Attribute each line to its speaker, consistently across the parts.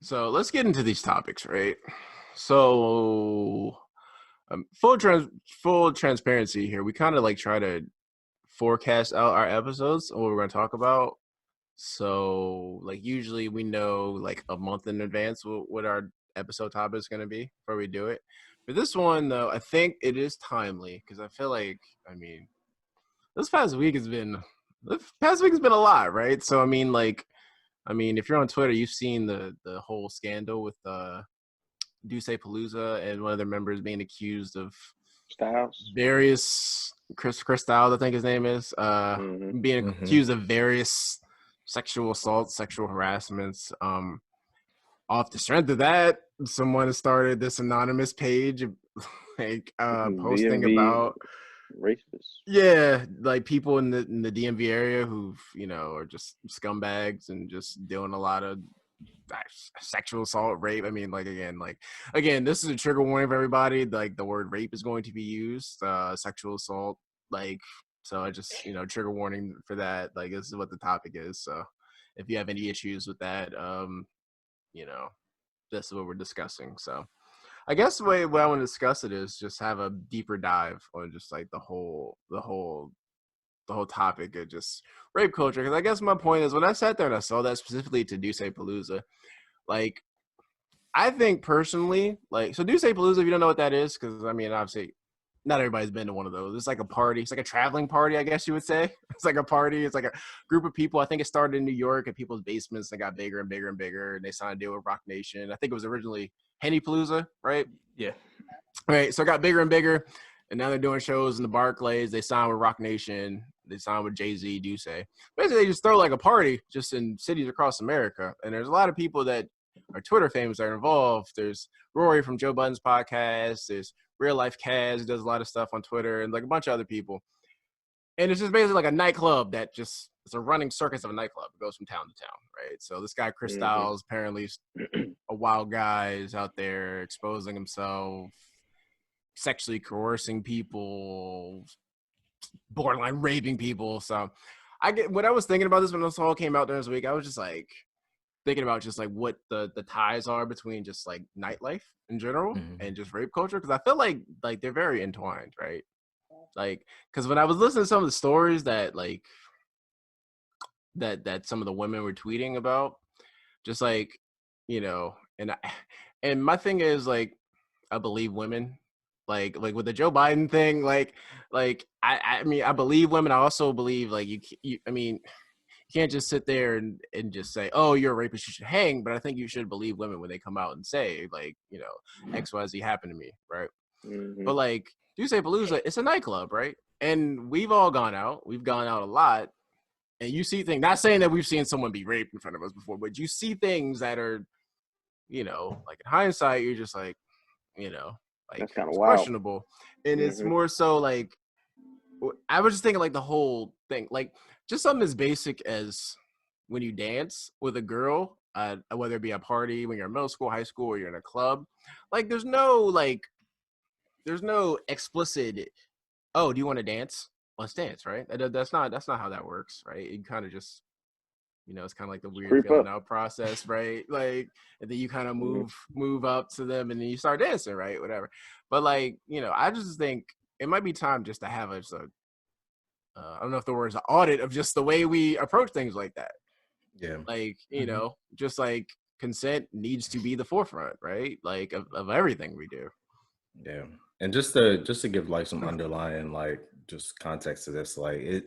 Speaker 1: So let's get into these topics, right? So, full transparency here. We kind of like try to forecast out our episodes and what we're going to talk about. So, like usually we know like a month in advance what our episode topic is going to be before we do it. For this one, though, I think it is timely because I feel like, I mean, this past week has been a lot, right? So, if you're on Twitter, you've seen the whole scandal with Duce Palooza and one of their members being accused of
Speaker 2: Styles.
Speaker 1: various Chris Styles, I think his name is, being accused of various sexual assaults, sexual harassments. Off the strength of that, someone started this anonymous page, like posting
Speaker 2: DMV
Speaker 1: about
Speaker 2: racist.
Speaker 1: like people in the DMV area who are just scumbags and just doing a lot of sexual assault, rape. I mean, again, this is a trigger warning for everybody. Like the word rape is going to be used, sexual assault, so I just trigger warning for that. Like this is what the topic is. So if you have any issues with that, you know, this is what we're discussing. So I guess the way what I want to discuss it is just have a deeper dive on just like the whole topic of just rape culture. Because I guess my point is when I sat there and I saw that specifically to Duce Palooza, like I think personally, so Duce Palooza, if you don't know what that is, because I mean obviously not everybody's been to one of those. It's like a party. It's like a traveling party, I guess you would say. It's like a party. It's like a group of people. I think it started in New York at people's basements. They got bigger and bigger and bigger, and they signed a deal with Rock Nation. I think it was originally Henny Palooza, right?
Speaker 3: Yeah.
Speaker 1: Right. So it got bigger and bigger, and now they're doing shows in the Barclays. They signed with Rock Nation. They signed with Jay-Z, Duce. Basically, they just throw like a party just in cities across America. And there's a lot of people that are Twitter famous that are involved. There's Rory from Joe Budden's podcast. There's Real Life Kaz, who does a lot of stuff on Twitter, and like a bunch of other people. And it's just basically like a nightclub it's a running circus of a nightclub. It goes from town to town, right? So this guy, Chris Styles, apparently a wild guy, is out there exposing himself, sexually coercing people, borderline raping people. So when I was thinking about this when this all came out during this week, I was just like thinking about just like what the ties are between just like nightlife in general and just rape culture, because I feel like they're very entwined, right? Like, because when I was listening to some of the stories that like that some of the women were tweeting about, just like and my thing is like I believe women. Like with the Joe Biden thing, I mean I believe women. I also believe like you can't just sit there and just say, oh, you're a rapist, you should hang. But I think you should believe women when they come out and say like XYZ happened to me, right? But like Duce Palooza, it's a nightclub, right? And we've all gone out. We've gone out a lot, and you see things. Not saying that we've seen someone be raped in front of us before, but you see things that are, like in hindsight, you're just like, like
Speaker 2: that's kind of
Speaker 1: questionable. And it's more so like I was just thinking like the whole thing, like just something as basic as when you dance with a girl, whether it be a party when you're in middle school, high school, or you're in a club, like there's no explicit, oh, do you want to dance? Let's dance, right? That's not how that works, right? You kind of just it's kind of like the weird feeling out process, right? Like, and then you kind of move up to them, and then you start dancing, right? Whatever. But like, I just think it might be time just to have I don't know if the word is an audit of just the way we approach things like that.
Speaker 3: Yeah.
Speaker 1: Like, just like consent needs to be the forefront, right? Like of everything we do.
Speaker 3: Yeah. And just to give like some underlying like just context to this, like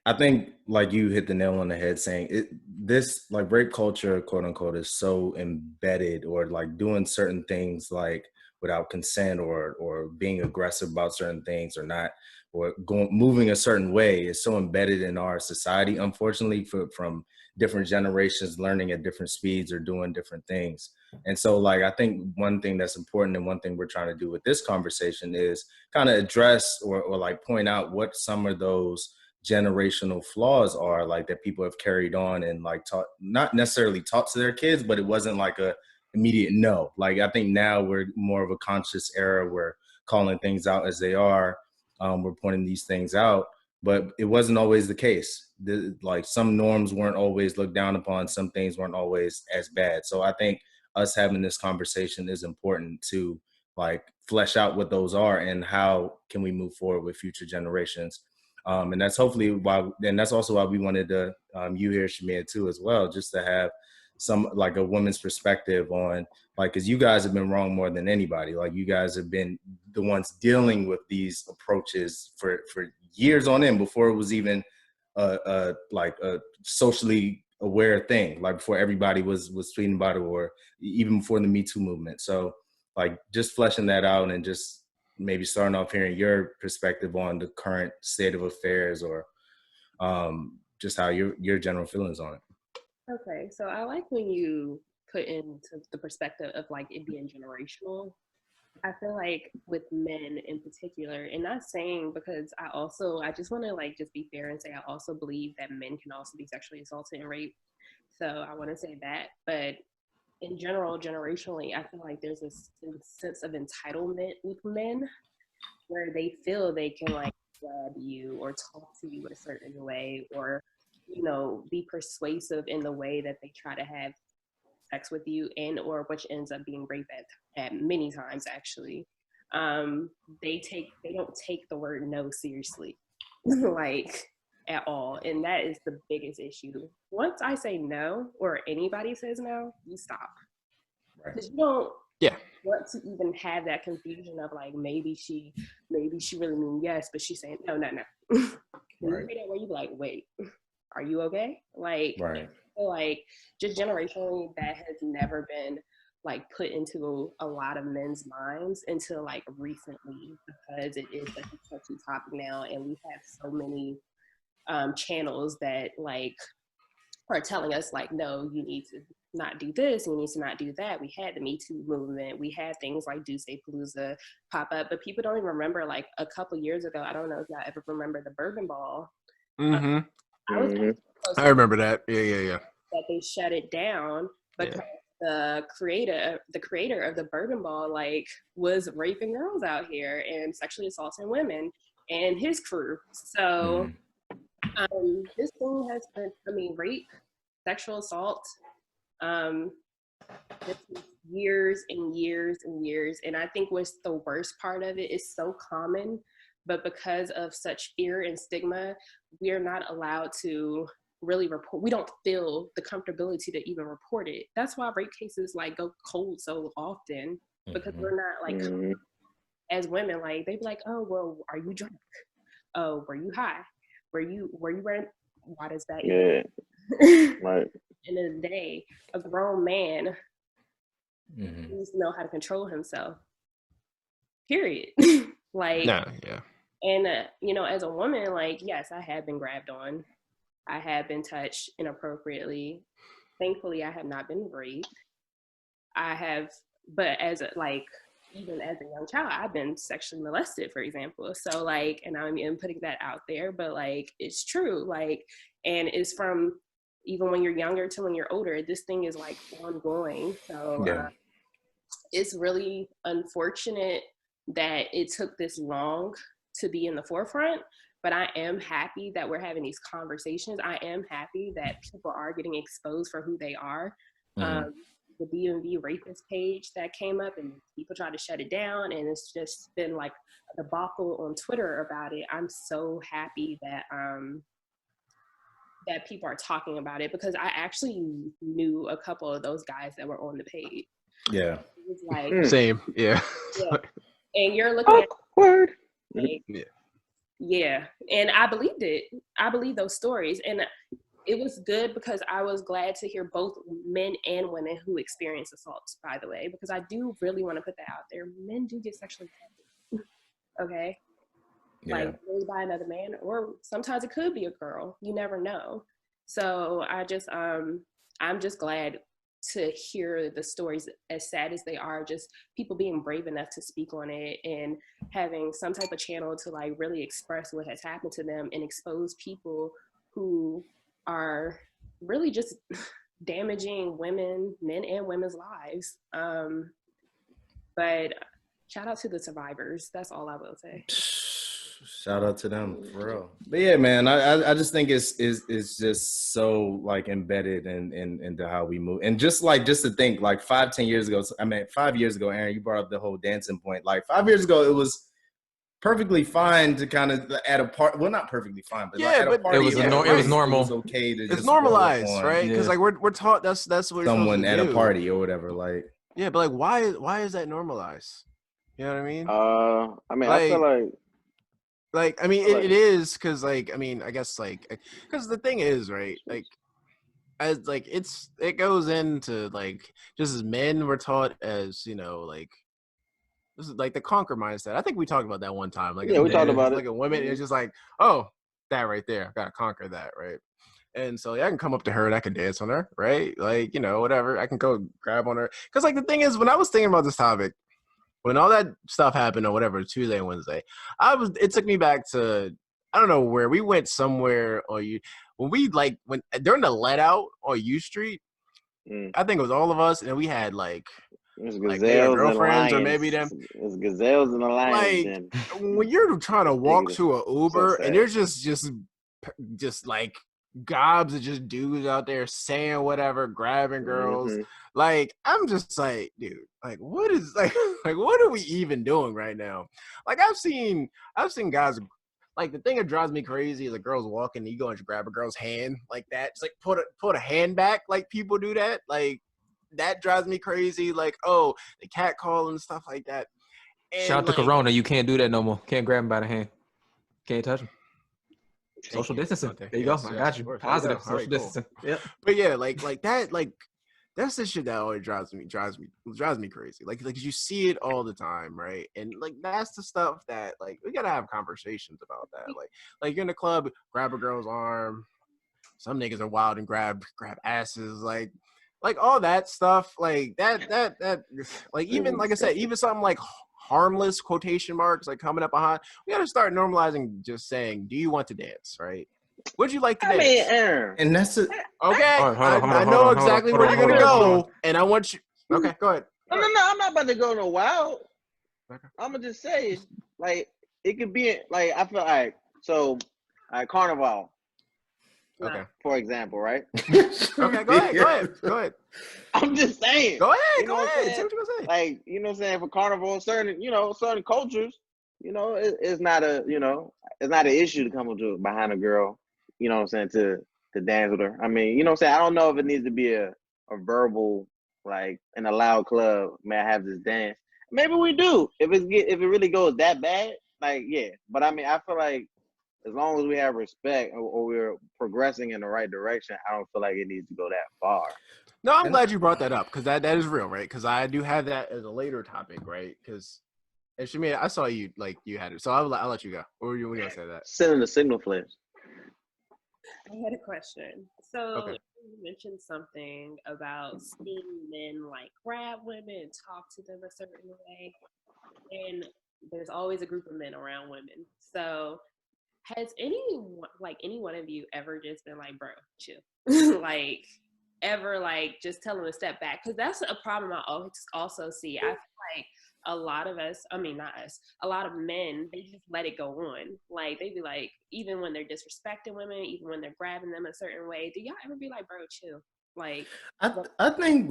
Speaker 3: I think like you hit the nail on the head saying this like rape culture, quote unquote, is so embedded, or like doing certain things like without consent or being aggressive about certain things or not, or moving a certain way is so embedded in our society, unfortunately, from different generations learning at different speeds or doing different things. And so like, I think one thing that's important and one thing we're trying to do with this conversation is kind of address or like point out what some of those generational flaws are like that people have carried on and like taught, not necessarily taught to their kids, but it wasn't like a immediate no. Like I think now we're more of a conscious era. We're calling things out as they are. We're pointing these things out, but it wasn't always the case. Like some norms weren't always looked down upon. Some things weren't always as bad. So I think us having this conversation is important to like flesh out what those are and how can we move forward with future generations. And that's hopefully why, and that's also why we wanted to, you here, Shamia, too, as well, just to have some like a woman's perspective on like, cause you guys have been wrong more than anybody. Like you guys have been the ones dealing with these approaches for years on end before it was even like a socially aware thing, like before everybody was tweeting about it or even before the Me Too movement. So like just fleshing that out and just maybe starting off hearing your perspective on the current state of affairs or just how your general feelings on it.
Speaker 4: Okay, so I like when you put into the perspective of like it being generational. I feel like with men in particular, and not saying because I just want to like just be fair and say I also believe that men can also be sexually assaulted and raped. So I want to say that, but in general, generationally, I feel like there's this sense of entitlement with men where they feel they can like grab you or talk to you in a certain way or, you know, be persuasive in the way that they try to have sex with you and or which ends up being rape at many times actually. They don't take the word no seriously like at all, and that is the biggest issue. Once I say no or anybody says no, you stop, because you don't want to even have that confusion of like maybe she really mean yes but she's saying no. When you say that way, you be like, wait, are you okay? Like like just generationally that has never been like put into a lot of men's minds until like recently, because it is such a touchy topic now and we have so many channels that like are telling us like, no, you need to not do this, you need to not do that. We had the Me Too movement, we had things like Do Say Palooza pop up, but people don't even remember like a couple years ago, I don't know if y'all ever remember the Bourbon Ball.
Speaker 1: I remember that. Yeah.
Speaker 4: That they shut it down because the creator of the Bourbon Ball like was raping girls out here and sexually assaulting women and his crew. So this thing has been, rape, sexual assault, this is years and years and years. And I think what's the worst part of it is so common, but because of such fear and stigma, we are not allowed to really report. We don't feel the comfortability to even report it. That's why rape cases like go cold so often, because we're not like as women, like they'd be like, oh well, are you drunk? Oh, were you high? Were you wearing? Why does that?
Speaker 2: Right.
Speaker 4: End of the day, a grown man needs to know how to control himself. Period. Like, and you know, as a woman, like, yes, I have been grabbed on. I have been touched inappropriately. Thankfully, I have not been raped. I have, but even as a young child, I've been sexually molested, for example. So like, and I'm putting that out there, but like, it's true. Like, and it's from even when you're younger to when you're older, this thing is like ongoing. So it's really unfortunate that it took this long to be in the forefront. But I am happy that we're having these conversations. I am happy that people are getting exposed for who they are. The DMV rapist page that came up and people tried to shut it down, and it's just been like a debacle on Twitter about it. I'm so happy that that people are talking about it, because I actually knew a couple of those guys that were on the page.
Speaker 3: Yeah.
Speaker 4: It was like
Speaker 1: same. Yeah.
Speaker 4: And you're looking
Speaker 2: awkward.
Speaker 4: Like, yeah. And I believed it. I believe those stories. And it was good because I was glad to hear both men and women who experience assaults, by the way, because I do really want to put that out there. Men do get sexually assaulted. Okay? Like really by another man, or sometimes it could be a girl. You never know. So I just I'm just glad to hear the stories, as sad as they are, just people being brave enough to speak on it and having some type of channel to like really express what has happened to them and expose people who are really just damaging women, men and women's lives. But shout out to the survivors. That's all I will say.
Speaker 3: Shout out to them for real. But yeah, man, I just think it's just so like embedded into how we move. And just to think like 5-10 years ago, 5 years ago, Aaron, you brought up the whole dancing point. Like 5 years ago, it was perfectly fine to kind of at a part. Well, not perfectly fine, but like at a party,
Speaker 5: it was normal.
Speaker 3: It was okay to
Speaker 1: It's
Speaker 3: just
Speaker 1: normalized, right? Because
Speaker 5: Yeah.
Speaker 1: like we're taught that's what you're
Speaker 3: someone
Speaker 1: supposed to
Speaker 3: at
Speaker 1: do.
Speaker 3: a party or whatever. Like
Speaker 1: Yeah, but like why is that normalized? You know what I mean?
Speaker 2: I mean, I feel like
Speaker 1: I mean, it is because like I mean, I guess like because the thing is right, like as like it goes into like just as men we're taught as like. This is like the conquer mindset. I think we talked about that one time. Like,
Speaker 2: yeah, we talked about it.
Speaker 1: Like a woman, it's just like, oh, that right there, I gotta conquer that, right? And so I can come up to her and I can dance on her, right? Like, whatever. I can go grab on her. Because like the thing is, when I was thinking about this topic, when all that stuff happened or whatever, Tuesday and Wednesday, it took me back to I don't know where we went somewhere when during the let out on U Street, I think it was all of us, and we had like maybe our girlfriends or maybe them.
Speaker 2: It's gazelles and the lions.
Speaker 1: Like when you're trying to walk to an Uber and there's just like gobs of just dudes out there saying whatever, grabbing girls.
Speaker 2: Mm-hmm.
Speaker 1: Like I'm just like, dude, like what is like what are we even doing right now? Like I've seen guys. Like the thing that drives me crazy is a girl's walking and you go and grab a girl's hand like that. Just like put a hand back like people do that. Like that drives me crazy. Like, oh, the cat call and stuff like that. And
Speaker 5: shout out to Corona. You can't do that no more. Can't grab him by the hand. Can't touch him. Social distancing. There you go. I got you. Positive social distancing.
Speaker 1: Yeah. But yeah, like that, like that's the shit that always drives me crazy. Like you see it all the time, right? And like that's the stuff that like we gotta have conversations about that. Like you're in the club, grab a girl's arm. Some niggas are wild and grab asses, like all that stuff, like that like even like I said, even something like harmless quotation marks like coming up behind, we gotta start normalizing just saying, do you want to dance, right? Would you like to dance?
Speaker 2: I mean, Aaron.
Speaker 3: And that's it.
Speaker 1: Okay, I know exactly where you're gonna go, and I want you. Okay, go ahead.
Speaker 2: No, I'm not about to go no wild. Okay. I'm gonna just say, like, it could be like I feel like so, Carnival.
Speaker 1: Okay.
Speaker 2: For example, right?
Speaker 1: Okay, go ahead.
Speaker 2: I'm just saying.
Speaker 1: Go ahead. Say what you're gonna say.
Speaker 2: Like, you know what I'm saying? For Carnival, certain cultures, it's not it's not an issue to come up to behind a girl, you know what I'm saying, to dance with her. I mean, you know what I'm saying? I don't know if it needs to be a verbal, like in a loud club, may I have this dance? Maybe we do. If it really goes that bad, like, yeah. But I mean, I feel like as long as we have respect or we're progressing in the right direction, I don't feel like it needs to go that far.
Speaker 1: No, I'm glad you brought that up because that is real, right? Because I do have that as a later topic, right? Because, and Shamia, I saw you had it, so I'll let you go. What were you gonna say that?
Speaker 2: Sending the signal flash.
Speaker 4: I had a question. So okay. You mentioned something about seeing men like grab women and talk to them a certain way, and there's always a group of men around women. So has any one of you ever just been like, bro, chill? Like, ever, like, just tell them to step back? Because that's a problem I also see. I feel like a lot of us, I mean, not us, a lot of men, they just let it go on. Like, they be like, even when they're disrespecting women, even when they're grabbing them a certain way, do y'all ever be like, bro, chill? Like,
Speaker 3: I think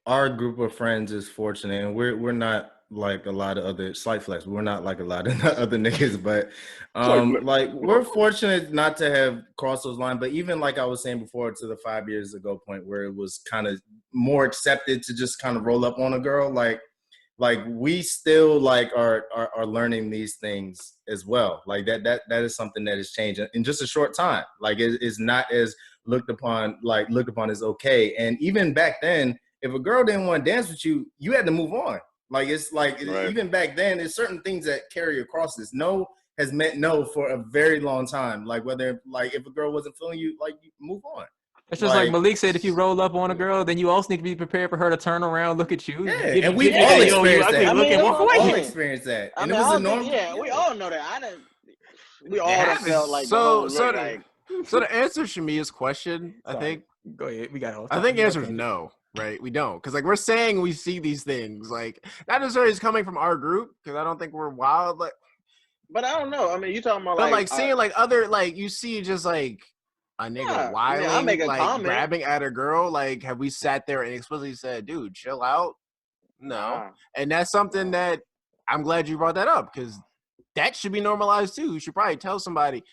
Speaker 3: our group of friends is fortunate, and we're not like a lot of other slight flex. We're not like a lot of other niggas, but like we're fortunate not to have crossed those lines. But even like I was saying before, to the 5 years ago point where it was kind of more accepted to just kind of roll up on a girl, like we still like are learning these things as well. Like that is something that has changed in just a short time. Like it's not as looked upon as okay. And even back then, if a girl didn't want to dance with you, you had to move on. Like, it's like, right. Even back then, there's certain things that carry across this. No has meant no for a very long time. Like, whether, like, if a girl wasn't feeling you, like, you move on.
Speaker 5: It's just like Malik said, if you roll up on a girl, then you also need to be prepared for her to turn around, look at you.
Speaker 3: Yeah, and we've all experienced that. All experienced that. And it was a normal.
Speaker 2: Yeah, we all know that. We all have felt like so
Speaker 1: to answer Shamia's question, I think.
Speaker 5: Go ahead. We got it.
Speaker 1: I think the answer is no. Right, we don't, because like we're saying we see these things, like not necessarily it's coming from our group, because I don't think we're wild. Like
Speaker 2: But I don't know. I mean, you talking about
Speaker 1: but like seeing like other like you see just like a nigga
Speaker 2: I mean, I'll make
Speaker 1: whiling,
Speaker 2: a
Speaker 1: like
Speaker 2: comment.
Speaker 1: grabbing at a girl. Like, have we sat there and explicitly said, "Dude, chill out"? No,
Speaker 2: Nah.
Speaker 1: and that's something that I'm glad you brought that up because that should be normalized too. You should probably tell somebody,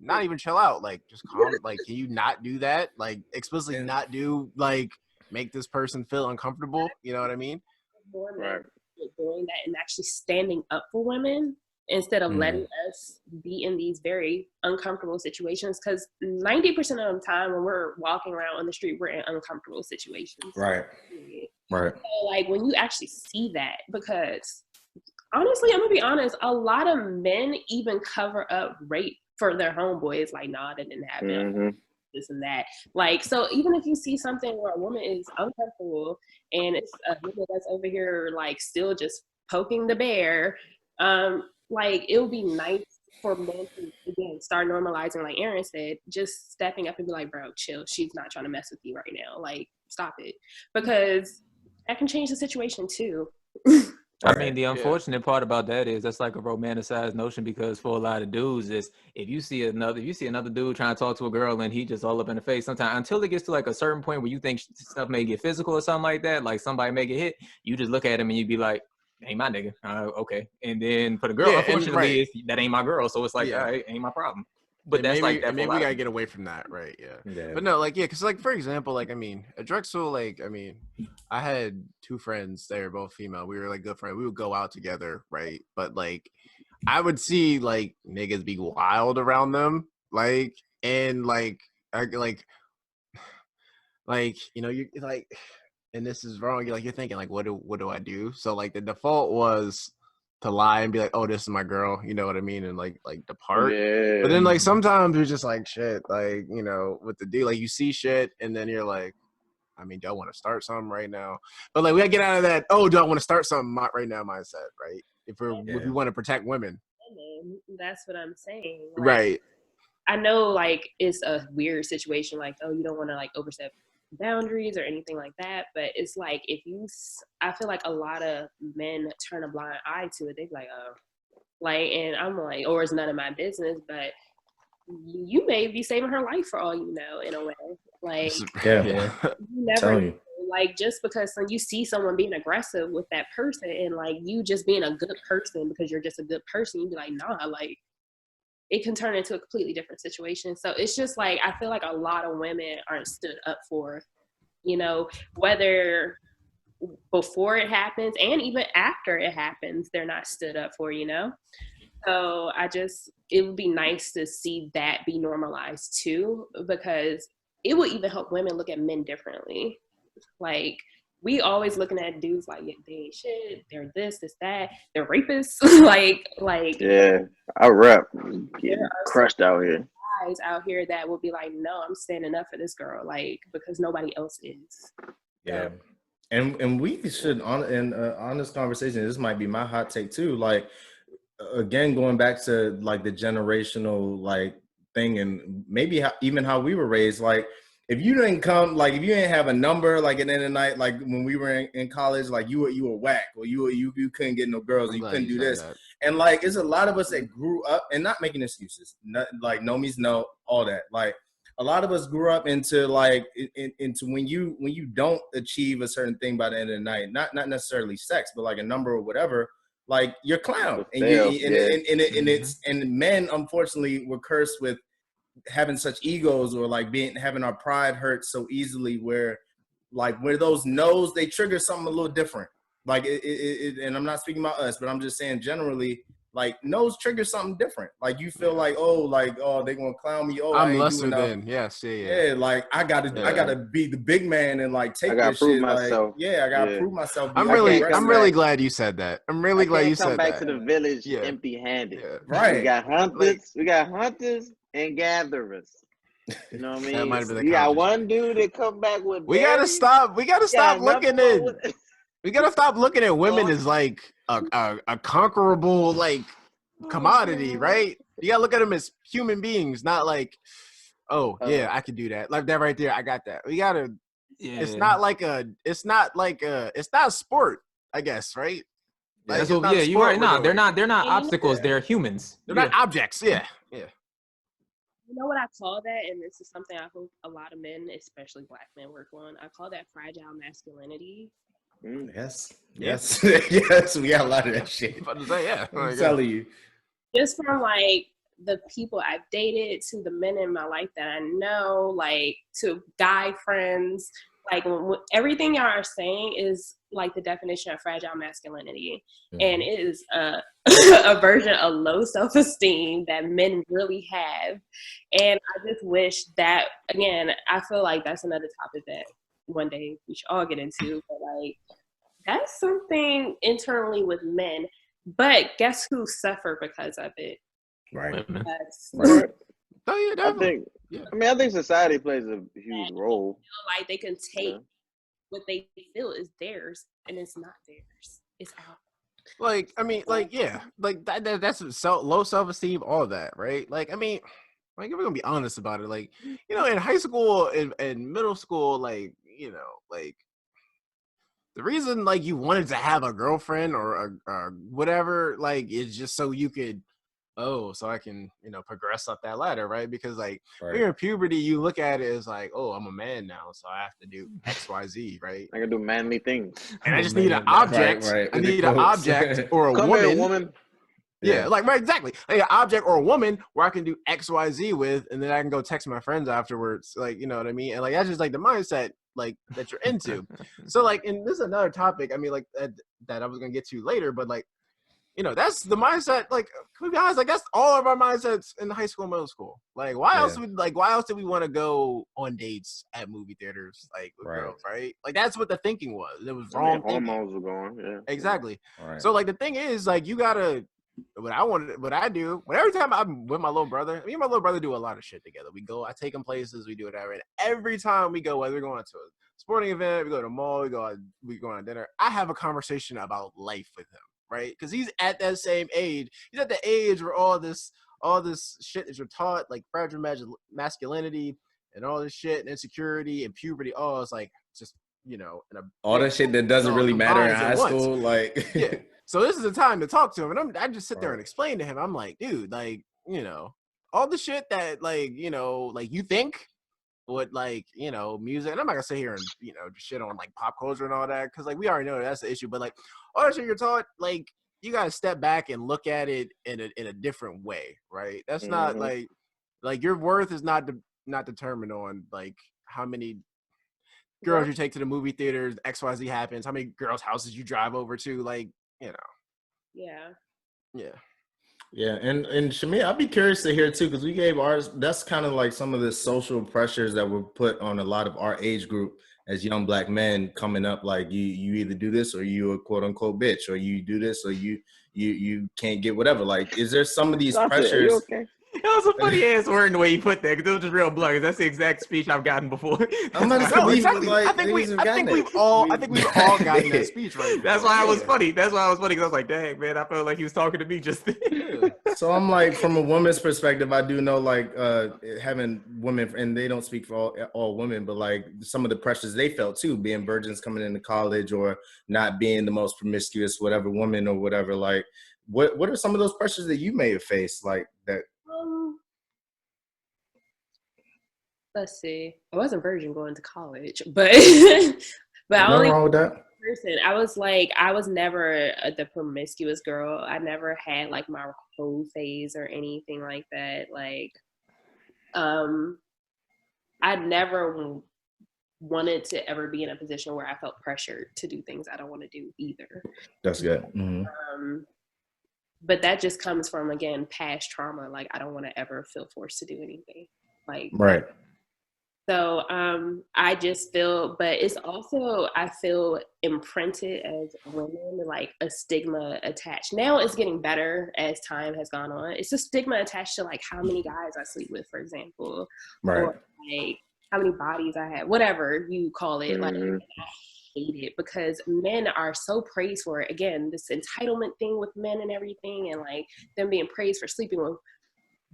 Speaker 1: not even chill out, like just calm. Like, can you not do that? Like, explicitly not do like make this person feel uncomfortable. You know what I mean?
Speaker 4: More men doing that and actually standing up for women instead of letting us be in these very uncomfortable situations. Because 90% of the time when we're walking around on the street, we're in uncomfortable situations.
Speaker 3: Right. Right.
Speaker 4: So, like, when you actually see that, because honestly, I'm gonna be honest, a lot of men even cover up rape for their homeboys. Like, nah, that didn't happen. This and that. Like, so even if you see something where a woman is uncomfortable and it's a woman that's over here like still just poking the bear, like it would be nice for men to again start normalizing, like Aaron said, just stepping up and be like, bro, chill. She's not trying to mess with you right now. Like, stop it. Because that can change the situation too.
Speaker 5: I mean, the unfortunate part about that is that's like a romanticized notion because for a lot of dudes, is if you see another dude trying to talk to a girl and he just all up in the face, sometimes until it gets to like a certain point where you think stuff may get physical or something like that, like somebody may get hit, you just look at him and you be like, ain't my nigga, okay. And then for the girl, unfortunately, that ain't my girl, so it's like, all right, ain't my problem. But
Speaker 1: and
Speaker 5: that's
Speaker 1: maybe,
Speaker 5: like that.
Speaker 1: Maybe we gotta get away from that, right? Yeah. But no, like because like for example, like I mean, at Drexel, like I mean, I had two friends. They were both female. We were like good friends. We would go out together, right? But like, I would see like niggas be wild around them, like and like you know you like, and this is wrong. You're thinking like, what do I do? So like the default was to lie and be like, oh, this is my girl, you know what I mean, and like depart. But then like sometimes you're just like shit, like you know, with the deal, like you see shit, and then you're like, I mean, do I want to start something right now? But like we gotta get out of that. Oh, do I want to start something right now mindset, right? If we want to protect women,
Speaker 4: that's what I'm saying, like,
Speaker 1: right?
Speaker 4: I know like it's a weird situation, like oh, you don't want to like overstep boundaries or anything like that, but it's like I feel like a lot of men turn a blind eye to it. They be like, oh, like, and I'm like, or it's none of my business, but you may be saving her life for all you know, in a way. Like,
Speaker 3: you
Speaker 4: never know. Like, just because you see someone being aggressive with that person and like you just being a good person because you're just a good person, you'd be like, nah, like it can turn into a completely different situation. So it's just like, I feel like a lot of women aren't stood up for, you know, whether before it happens and even after it happens, they're not stood up for, you know? So it would be nice to see that be normalized too, because it would even help women look at men differently. Like, we always looking at dudes like, yeah, they ain't shit, they're this, that, they're rapists. like
Speaker 2: yeah, I rap getting crushed out here.
Speaker 4: Guys out here that will be like, no, I'm standing up for this girl, like, because nobody else is.
Speaker 3: Yeah. So. And we should on this conversation, this might be my hot take too. Like, again, going back to like the generational like thing and maybe even how we were raised, like if you didn't have a number like at the end of the night, like when we were in college, like you were whack, or you couldn't get no girls, and you couldn't do this. That. And like it's a lot of us that grew up, and not making excuses, not, like no means no, all that. Like a lot of us grew up into like into when you don't achieve a certain thing by the end of the night, not necessarily sex, but like a number or whatever. Like you're clown, and and men unfortunately were cursed with having such egos, or like having our pride hurt so easily, where those no's, they trigger something a little different. Like and I'm not speaking about us, but I'm just saying generally, like no's trigger something different. Like you feel like they gonna clown me. Oh,
Speaker 1: I'm lesser than. Yes,
Speaker 3: yeah. Like I gotta be the big man and like take this shit. Myself. Like I gotta prove myself.
Speaker 1: I'm really glad you said that. I'm really glad you said that.
Speaker 2: Come back to the village empty-handed.
Speaker 3: Yeah. Right.
Speaker 2: We got hunters and gatherers. You know what I mean?
Speaker 1: That might have been the
Speaker 2: you got one dude that come back with.
Speaker 1: We gotta stop looking at. We gotta stop looking at women as like a conquerable like commodity, right? You gotta look at them as human beings, not like, I can do that. Like that right there, I got that. We gotta. Yeah. It's not a sport, I guess, right? Like,
Speaker 5: That's
Speaker 1: it's
Speaker 5: what,
Speaker 1: not a
Speaker 5: yeah, you're
Speaker 1: sport
Speaker 5: right.
Speaker 1: we're
Speaker 5: Nah,
Speaker 1: doing.
Speaker 5: they're not
Speaker 4: Yeah.
Speaker 5: obstacles. They're humans.
Speaker 1: They're not objects. Yeah.
Speaker 4: You know what I call that? And this is something I hope a lot of men, especially black men, work on. I call that fragile masculinity.
Speaker 3: Yes. Yes, we got a lot of that shit.
Speaker 1: I'm about to say, yeah.
Speaker 3: I'm telling you.
Speaker 4: Just from like the people I've dated to the men in my life that I know, like to guy friends, like everything y'all are saying is like the definition of fragile masculinity. And it is a version of low self-esteem that men really have. And I just wish that, again, I feel like that's another topic that one day we should all get into, but like that's something internally with men. But guess who suffer because of it?
Speaker 3: Right.
Speaker 2: Right.
Speaker 1: Oh yeah, definitely.
Speaker 2: I think society plays a huge role.
Speaker 4: Feel like they can take what they feel is theirs, and it's not theirs. It's out.
Speaker 1: Like, I mean, like, yeah, like that's low self-esteem, all that, right? Like, I mean, like, if we're gonna be honest about it, like, you know, in high school and middle school, like, you know, like, the reason, like, you wanted to have a girlfriend or whatever, like, is just so you could, so I can, you know, progress up that ladder, right? Because, like, when you're in puberty, you look at it as like, oh, I'm a man now, so I have to do X, Y, Z, right?
Speaker 2: I can do manly things.
Speaker 1: And I just need an object.
Speaker 3: Right.
Speaker 1: I need an object or a
Speaker 2: Come
Speaker 1: woman.
Speaker 2: here, woman.
Speaker 1: Yeah, like, right, exactly. Like an object or a woman where I can do X, Y, Z with, and then I can go text my friends afterwards. Like, you know what I mean? And like, that's just like the mindset, like, that you're into. So like, and this is another topic, I mean, like, that I was gonna get to later, but like, you know, that's the mindset. Like, can we be honest? Like, that's all of our mindsets in high school, middle school. Like, why else did we want to go on dates at movie theaters, like, with girls, right? Like, that's what the thinking was. It was wrong.
Speaker 2: Hormones were going. Yeah.
Speaker 1: Exactly.
Speaker 3: Right.
Speaker 1: So like, the thing is, like, you gotta. What I do, every time I'm with my little brother, me and my little brother do a lot of shit together. We go, I take him places, we do whatever. And every time we go, whether we're going to a sporting event, we go to the mall, we go on dinner, I have a conversation about life with him, right? Because he's at that same age. He's at the age where all this shit that you're taught, like fragile masculinity and all this shit and insecurity and puberty, it's like just, you know,
Speaker 3: all that shit that doesn't really matter in high school, like
Speaker 1: yeah. So this is the time to talk to him, and I just sit there and explain to him. I'm like, dude, like, you know, all the shit that, like, you know, like, you think what, like, you know, music, and I'm not gonna sit here and, you know, just shit on like pop culture and all that, because like we already know that's the issue. But like all that shit you're taught, like, you gotta step back and look at it in a different way, right? That's not like your worth is not determined on like how many girls you take to the movie theaters, XYZ happens, how many girls' houses you drive over to, like, you know. Yeah.
Speaker 3: And Shamir, I'd be curious to hear too, because we gave ours. That's kind of like some of the social pressures that were put on a lot of our age group as young black men coming up. Like, you either do this or you a quote unquote bitch, or you do this or you can't get whatever. Like, is there some of these pressures?
Speaker 2: Okay?
Speaker 5: That was a funny ass word in the way you put that, because it was just real blunt. That's the exact speech I've gotten before.
Speaker 1: Exactly. I think we've all gotten that speech right now.
Speaker 5: That's why it was funny. That's why I was funny, because I was like, dang, man, I felt like he was talking to me just then.
Speaker 3: So I'm like, from a woman's perspective, I do know, like, having women, and they don't speak for all women, but like some of the pressures they felt too, being virgins coming into college, or not being the most promiscuous, whatever woman or whatever. Like, what are some of those pressures that you may have faced, like that?
Speaker 4: Let's see. I wasn't virgin going to college, but I
Speaker 3: Nothing wrong with that.
Speaker 4: Person. I was never the promiscuous girl. I never had like my whole phase or anything like that. Like, I never wanted to ever be in a position where I felt pressured to do things I don't want to do either.
Speaker 3: That's good. Mm-hmm.
Speaker 4: But that just comes from, again, past trauma. Like, I don't want to ever feel forced to do anything. Like,
Speaker 3: right.
Speaker 4: So I just feel, but it's also, I feel imprinted as women, like a stigma attached. Now it's getting better as time has gone on. It's a stigma attached to like how many guys I sleep with, for example,
Speaker 3: right.
Speaker 4: Or like how many bodies I have, whatever you call it. Like, I hate it because men are so praised for it. Again, this entitlement thing with men and everything, and like them being praised for sleeping with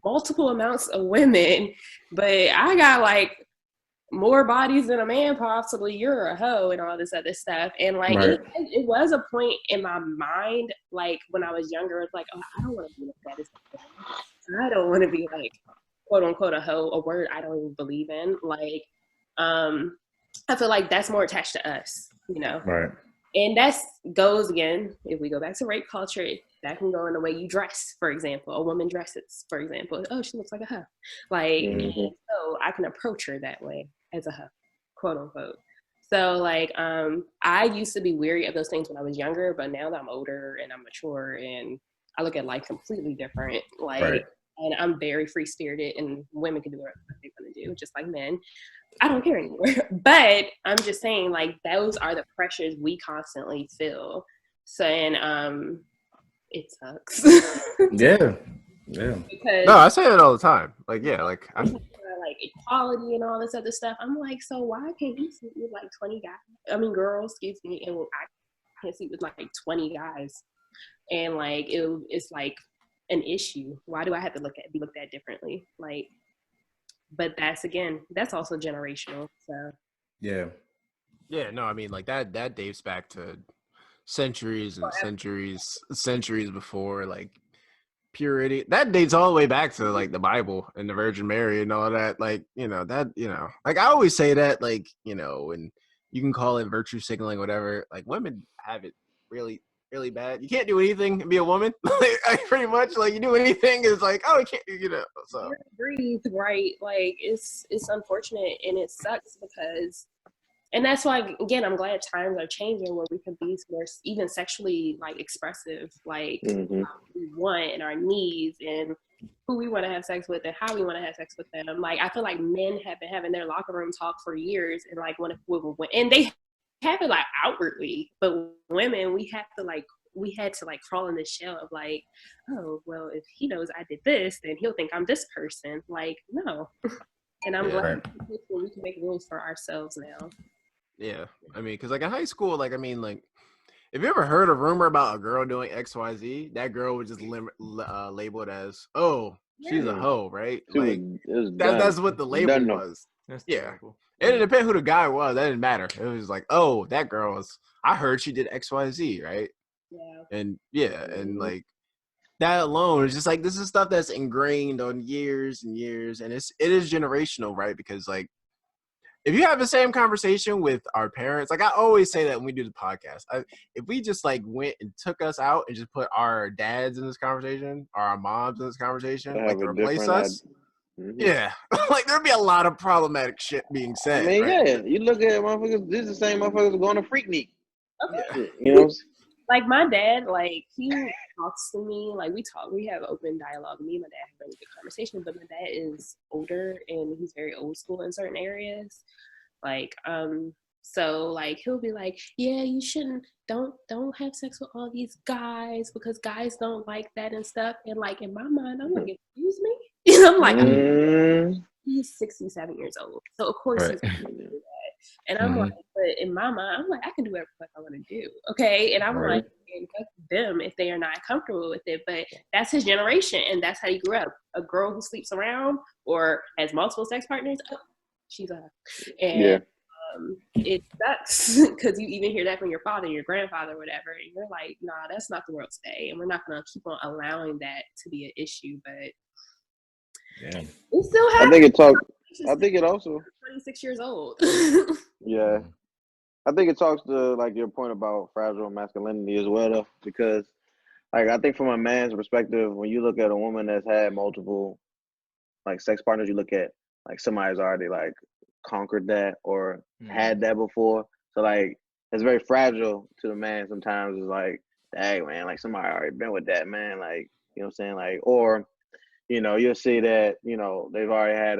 Speaker 4: multiple amounts of women. But I got like more bodies than a man, possibly you're a hoe and all this other stuff. And like it was a point in my mind, like when I was younger, it's like, oh, I don't want to be like that. I don't want to be like quote unquote a hoe, a word I don't even believe in. Like, I feel like that's more attached to us, you know.
Speaker 3: Right.
Speaker 4: And that goes again, if we go back to rape culture, that can go in the way you dress, for example. A woman dresses, for example. Oh, she looks like a hoe. Like, and so I can approach her that way as a hoe, quote unquote. So like, I used to be weary of those things when I was younger, but now that I'm older and I'm mature and I look at life completely different. Like, and I'm very free spirited, and women can do whatever they want to do, just like men. I don't care anymore. But I'm just saying, like, those are the pressures we constantly feel. So, and it sucks.
Speaker 3: Yeah.
Speaker 4: Because
Speaker 1: no, I say that all the time. Like, yeah, like
Speaker 4: equality and all this other stuff. I'm like, so why can't you sleep with like 20 guys? I mean, girls, excuse me, and I can't sleep with like 20 guys, and like it's like an issue. Why do I have to be looked at differently? Like, but that's also generational. So
Speaker 3: yeah.
Speaker 1: No, I mean, like that dates back to centuries and centuries before, like purity. That dates all the way back to like the Bible and the Virgin Mary and all that. Like, like I always say that, like, and you can call it virtue signaling, whatever. Like, women have it really, really bad. You can't do anything and be a woman. Like, pretty much, like, you do anything, it's like, oh, you can't, so.
Speaker 4: Breathe, right? Like, it's unfortunate, and it sucks because, and that's why, again, I'm glad times are changing where we can be more even sexually like expressive, like we want and our needs and who we want to have sex with and how we want to have sex with them. Like, I feel like men have been having their locker room talk for years, and like and they have it like outwardly, but women, we had to like crawl in the shell of like, oh, well, if he knows I did this, then he'll think I'm this person. Like, no. And I'm glad we can make rules for ourselves now.
Speaker 1: Yeah, I mean, because like in high school, like, I mean, like, if you ever heard a rumor about a girl doing XYZ, that girl was just labeled as, oh, she's a hoe, right? Like, that's what the label was.
Speaker 5: That's
Speaker 1: terrible. And it depended who the guy was. That didn't matter. It was like, oh, that girl was, I heard she did XYZ, right?
Speaker 4: Yeah.
Speaker 1: And like, that alone is just like, this is stuff that's ingrained on years and years, and it is generational, right? Because like, if you have the same conversation with our parents, like I always say that when we do the podcast, if we just like went and took us out and just put our dads in this conversation or our moms in this conversation, like to replace us, yeah, like there'd be a lot of problematic shit being said.
Speaker 2: I mean,
Speaker 1: right?
Speaker 2: yeah, you look at motherfuckers. This is the same motherfuckers going to Freaknik.
Speaker 4: Okay.
Speaker 2: You know.
Speaker 4: Like my dad, like he talks to me, like we have open dialogue. Me and my dad have really good conversation, but my dad is older and he's very old school in certain areas. Like, so like he'll be like, yeah, you don't have sex with all these guys because guys don't like that and stuff. And like in my mind, I'm like, excuse me? And I'm like, he's 67 years old. So of course he's gonna do that. And I'm like, but in my mind, I'm like, I can do whatever I want to do. Okay. And I'm like, and fuck them if they are not comfortable with it. But that's his generation, and that's how he grew up. A girl who sleeps around or has multiple sex partners, she's a, and it sucks because you even hear that from your father, your grandfather, whatever, and you're like, nah, that's not the world today, and we're not gonna keep on allowing that to be an issue. But it still happens.
Speaker 2: I think it also
Speaker 4: 26 years old.
Speaker 2: Yeah. I think it talks to like your point about fragile masculinity as well, though, because like I think from a man's perspective, when you look at a woman that's had multiple like sex partners, you look at like somebody's already like conquered that or had that before. So like it's very fragile to the man sometimes. It's like, dang man, like somebody already been with that, man. Like, you know what I'm saying? Like, or you'll see that, they've already had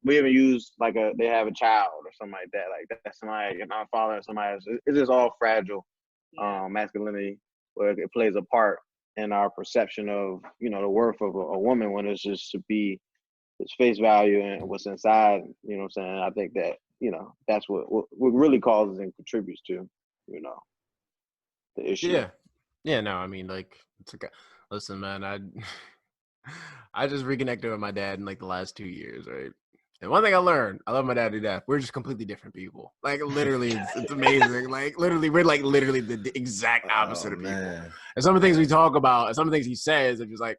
Speaker 2: we even use like they have a child or something like that. Like that's somebody, our father or somebody else. It's just all fragile masculinity where it plays a part in our perception of, the worth of a woman when it's just to be its face value and what's inside, you know what I'm saying? I think that, that's what really causes and contributes to, the issue.
Speaker 1: Yeah, no, I mean, like, listen, man, I just reconnected with my dad in like the last 2 years, right? And one thing I learned, I love my dad to death. We're just completely different people. Like literally, it's amazing. Like literally, we're like literally the exact opposite of people. And some of the things we talk about, and some of the things he says, are just like,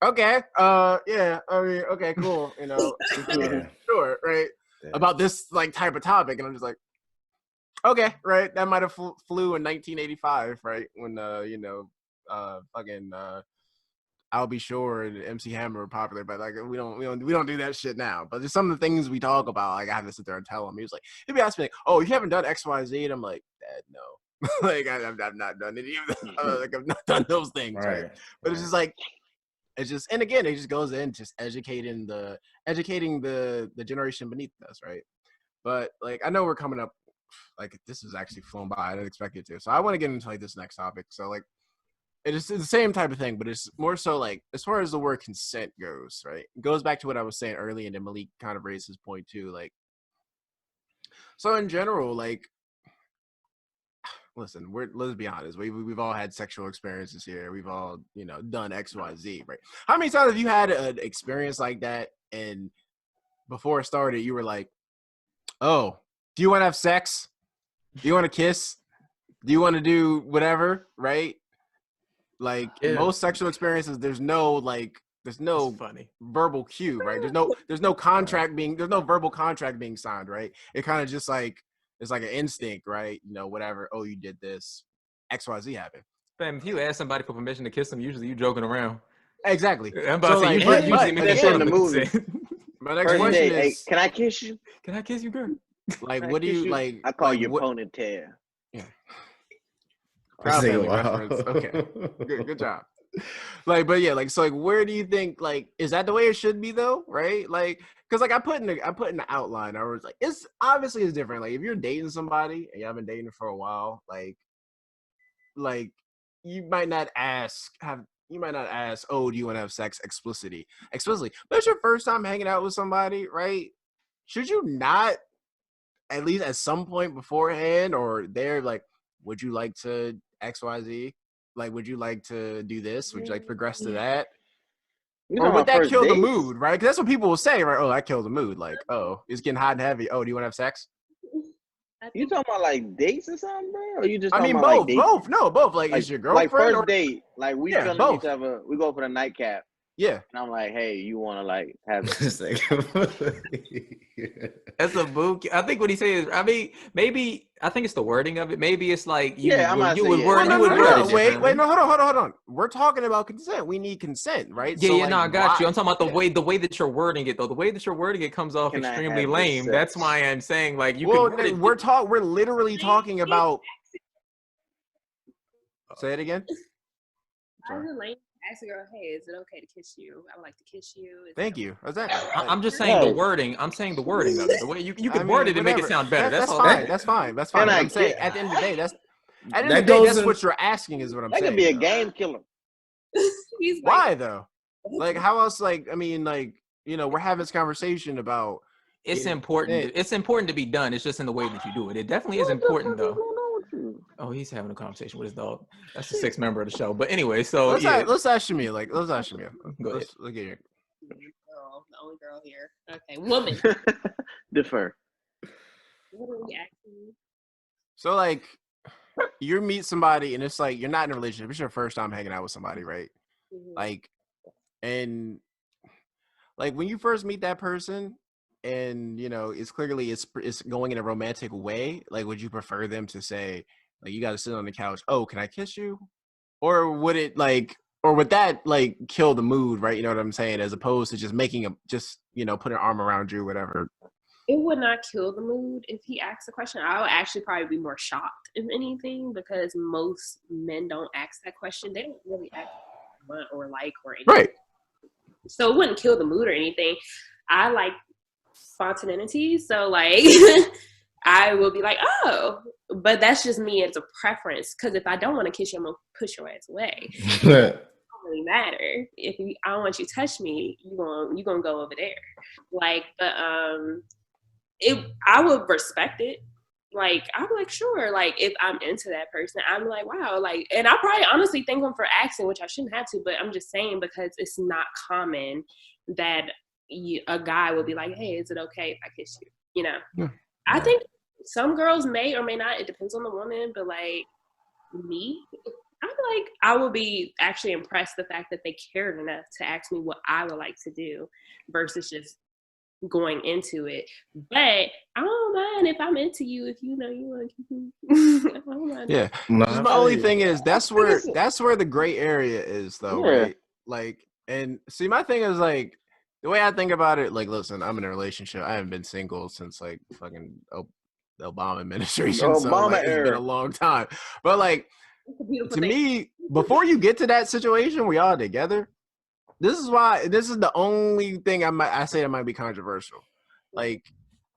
Speaker 1: okay, yeah, I mean, okay, cool, you know, sure, right, about this like type of topic, and I'm just like, okay, right, that might have flew in 1985, right, when you know, fucking I'll Be Sure and MC Hammer were popular, but like we don't do that shit now. But there's some of the things we talk about, like I have to sit there and tell him. He was like, he'd be asking me, like, "Oh, you haven't done X, Y, Z?" And I'm like, Dad, no, like I've not done any of that. Like I've not done those things, right? But it's just like, it's just, and again, it just goes in just educating the generation beneath us, right? But like I know we're coming up, like this is actually flown by. I didn't expect it to, so I want to get into like this next topic. So like. It's the same type of thing, but it's more so like as far as the word consent goes, right? It goes back to what I was saying earlier, and then Malik kind of raised his point too. Like, so in general, like, listen, let's be honest. We've all had sexual experiences here. We've all, you know, done X, Y, Z, right? How many times have you had an experience like that, and before it started, you were like, "Oh, do you want to have sex? Do you want to kiss? Do you want to do whatever?" Right? Like most sexual experiences, there's no verbal cue, right? There's no verbal contract being signed, right? It kind of just like it's like an instinct, right? You know, whatever. Oh, you did this, XYZ happened.
Speaker 5: Fam, if you ask somebody for permission to kiss them, usually you joking around.
Speaker 1: Exactly.
Speaker 5: I'm about to say usually
Speaker 2: in the movie.
Speaker 1: My next question is,
Speaker 2: hey, can I kiss you?
Speaker 5: Can I kiss you, girl?
Speaker 1: Like, what do you like?
Speaker 2: I call
Speaker 1: like,
Speaker 2: you ponytail.
Speaker 1: Yeah. Proud family reference. Okay. Good job. Like, but yeah, like, so like, where do you think, like, is that the way it should be though? Right? Like, cause like I put in the outline, I was like, it's obviously it's different. Like if you're dating somebody and you haven't dated for a while, like you might not ask, oh, do you want to have sex explicitly? But it's your first time hanging out with somebody, right? Should you not at least at some point beforehand or they're like, would you like to XYZ? Like, would you like to do this? Would you like to progress to that? Or would that kill the mood, right? Because that's what people will say, right? Oh, that kills the mood. Like, oh, it's getting hot and heavy. Oh, do you want to have sex?
Speaker 2: You talking about like dates or something, bro? Or you just?
Speaker 1: I mean, both. Like, both. No, both. Like, is your girlfriend?
Speaker 2: Like first date, like we feeling each other. We go for the nightcap.
Speaker 1: Yeah.
Speaker 2: And I'm like, hey, you want to like have sex?
Speaker 5: That's a book. I think what he says, I mean, maybe, I think it's the wording of it. Maybe it's like, Wait, no, hold on. We're talking about consent. We need consent, right? Yeah, so, yeah, like, no, I got you. I'm talking about the way that you're wording it, though. The way that you're wording it comes off extremely lame. That's why I'm saying, like, you can.
Speaker 1: We're literally talking about. Say it again.
Speaker 4: Ask a girl, hey, is it okay to kiss you? I would like to kiss you.
Speaker 1: Thank you. Exactly.
Speaker 5: I'm just saying the wording. I'm saying the wording of it. The way you can word it and make it sound better. That's all.
Speaker 1: That's fine. I'm saying at the end of the day, that's what you're asking is what I'm saying.
Speaker 2: That could be a game killer.
Speaker 1: Why though? Like how else? Like I mean, like you know, we're having this conversation about.
Speaker 5: It's important. It's important to be done. It's just in the way that you do it. It definitely is important though. Oh, he's having a conversation with his dog. That's the sixth member of the show. But anyway, so
Speaker 1: let's ask Shamia. Let's ask Shamia.
Speaker 5: Go ahead.
Speaker 1: Look at you.
Speaker 4: Girl, the only girl here. Okay, woman.
Speaker 2: Defer.
Speaker 4: What are we asking?
Speaker 1: So like, you meet somebody and it's like you're not in a relationship. It's your first time hanging out with somebody, right? Mm-hmm. Like, and like when you first meet that person. And you know, it's clearly it's going in a romantic way. Like, would you prefer them to say, like, you got to sit on the couch? Oh, can I kiss you? Or would it or would that like kill the mood? Right? You know what I'm saying? As opposed to just put an arm around you, whatever.
Speaker 4: It would not kill the mood if he asked the question. I would actually probably be more shocked if anything, because most men don't ask that question. They don't really ask want or like or anything.
Speaker 1: Right.
Speaker 4: So it wouldn't kill the mood or anything. I like spontaneity, so like I will be like, oh, but that's just me as a preference, because if I don't want to kiss you, I'm gonna push your ass away. It don't really matter. If I don't want you to touch me, you gonna go over there. Like, but I would respect it. Like, I'm like, sure, like if I'm into that person, I'm like, wow, like, and I probably honestly thank them for asking, which I shouldn't have to, but I'm just saying because it's not common that a guy will be like, hey, is it okay if I kiss you? You know,
Speaker 1: Yeah.
Speaker 4: I think some girls may or may not. It depends on the woman, but like me, I feel like I will be actually impressed the fact that they cared enough to ask me what I would like to do versus just going into it. But I don't mind if I'm into you, if you know you want to keep me. I don't mind.
Speaker 1: Yeah.
Speaker 3: No,
Speaker 1: Just
Speaker 3: I
Speaker 1: my
Speaker 3: feel
Speaker 1: only
Speaker 3: you.
Speaker 1: thing is that's where the gray area is though,
Speaker 2: Yeah.
Speaker 1: right? Like, and see, my thing is like the way I think about it. Like, listen, I'm in a relationship. I haven't been single since like fucking the Obama administration, so
Speaker 2: Obama
Speaker 1: like it's been
Speaker 2: era.
Speaker 1: a long time. But like
Speaker 4: It's a beautiful
Speaker 1: to
Speaker 4: thing.
Speaker 1: me, before you get to that situation where y'all together, this is the only thing I say that might be controversial. Like,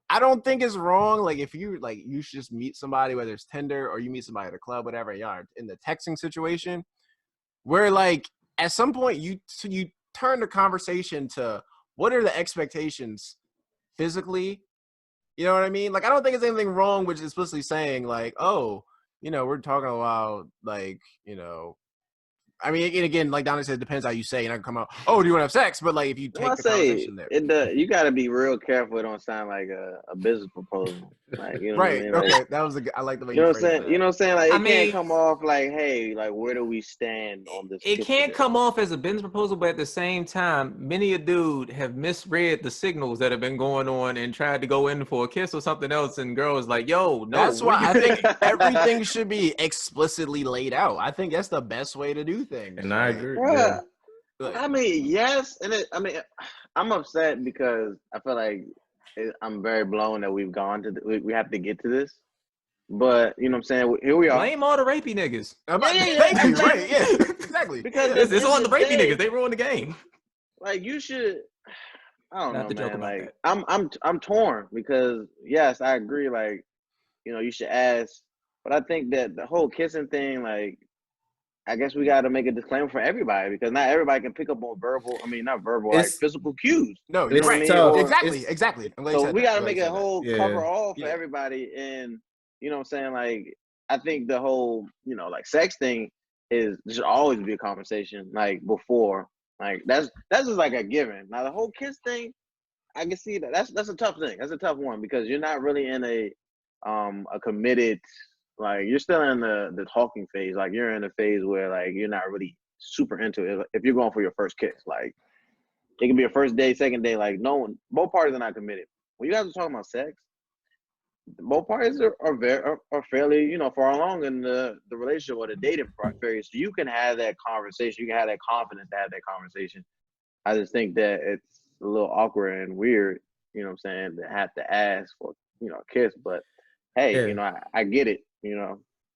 Speaker 1: I don't think it's wrong. Like, if you like, you should just meet somebody, whether it's Tinder or you meet somebody at a club, whatever. And y'all are in the texting situation, where like at some point you turn the conversation to what are the expectations physically. You know what I mean? Like, I don't think there's anything wrong with explicitly saying like, oh, we're talking about like, I mean, again, like Donnie said, it depends how you say. You're not gonna come out, oh, do you want to have sex? But like, if you
Speaker 2: Well, I
Speaker 1: take the
Speaker 2: say
Speaker 1: conversation there,
Speaker 2: you got to be real careful. It don't sound like a business proposal. Like, you know what I
Speaker 1: right?
Speaker 2: mean? Like,
Speaker 1: Okay, that was I like the way
Speaker 2: you know
Speaker 1: you
Speaker 2: what I'm
Speaker 1: phrased
Speaker 2: saying?
Speaker 1: that.
Speaker 2: You know what I'm saying? Like,
Speaker 5: I
Speaker 2: it can't
Speaker 5: mean-
Speaker 2: come off like, hey, like, where do we stand on this?
Speaker 5: It
Speaker 2: kiss
Speaker 5: can't
Speaker 2: today?
Speaker 5: come off as a business proposal, but at the same time, many a dude have misread the signals that have been going on and tried to go in for a kiss or something else, and girl is like, "Yo, no."
Speaker 1: That's why I think everything should be explicitly laid out. I think that's the best way to do things.
Speaker 3: And I
Speaker 1: Like,
Speaker 3: agree.
Speaker 2: Yeah.
Speaker 1: like,
Speaker 2: I mean, yes, and I'm upset because I feel like I'm very blown that we've gone to we have to get to this, but you know what I'm saying? Here we are.
Speaker 5: Blame all the rapey niggas.
Speaker 1: Thank you. Right? Yeah, exactly.
Speaker 2: Because
Speaker 5: It's on the rapey
Speaker 2: day,
Speaker 5: niggas. They ruined the game.
Speaker 2: like you should. I don't
Speaker 5: Not
Speaker 2: know,
Speaker 5: to joke
Speaker 2: man.
Speaker 5: about
Speaker 2: Like
Speaker 5: that.
Speaker 2: I'm torn because yes, I agree. Like you should ask, but I think that the whole kissing thing, like. I guess we got to make a disclaimer for everybody because not everybody can pick up on not verbal, like
Speaker 3: It's-
Speaker 2: physical cues.
Speaker 1: No,
Speaker 3: It's
Speaker 1: you're right.
Speaker 3: tough.
Speaker 1: Exactly. I'm glad you
Speaker 2: So
Speaker 1: said
Speaker 2: we
Speaker 1: that.
Speaker 2: got to
Speaker 1: I'm glad
Speaker 2: make
Speaker 1: you
Speaker 2: a
Speaker 1: said that.
Speaker 2: whole
Speaker 3: Yeah.
Speaker 2: cover all for
Speaker 1: Yeah.
Speaker 2: everybody, and you know what I'm saying. Like I think the whole like sex thing should always be a conversation. Like before, like that's just like a given. Now the whole kiss thing, I can see that that's a tough thing. That's a tough one because you're not really in a committed. Like you're still in the talking phase. Like you're in a phase where like you're not really super into it. If you're going for your first kiss, like it can be a first day, second day. Like both parties are not committed. When you guys are talking about sex, both parties are fairly far along in the relationship or the dating phase. So you can have that conversation. You can have that confidence to have that conversation. I just think that it's a little awkward and weird. You know what I'm saying? To have to ask for a kiss, but hey,
Speaker 3: Yeah.
Speaker 2: I get it.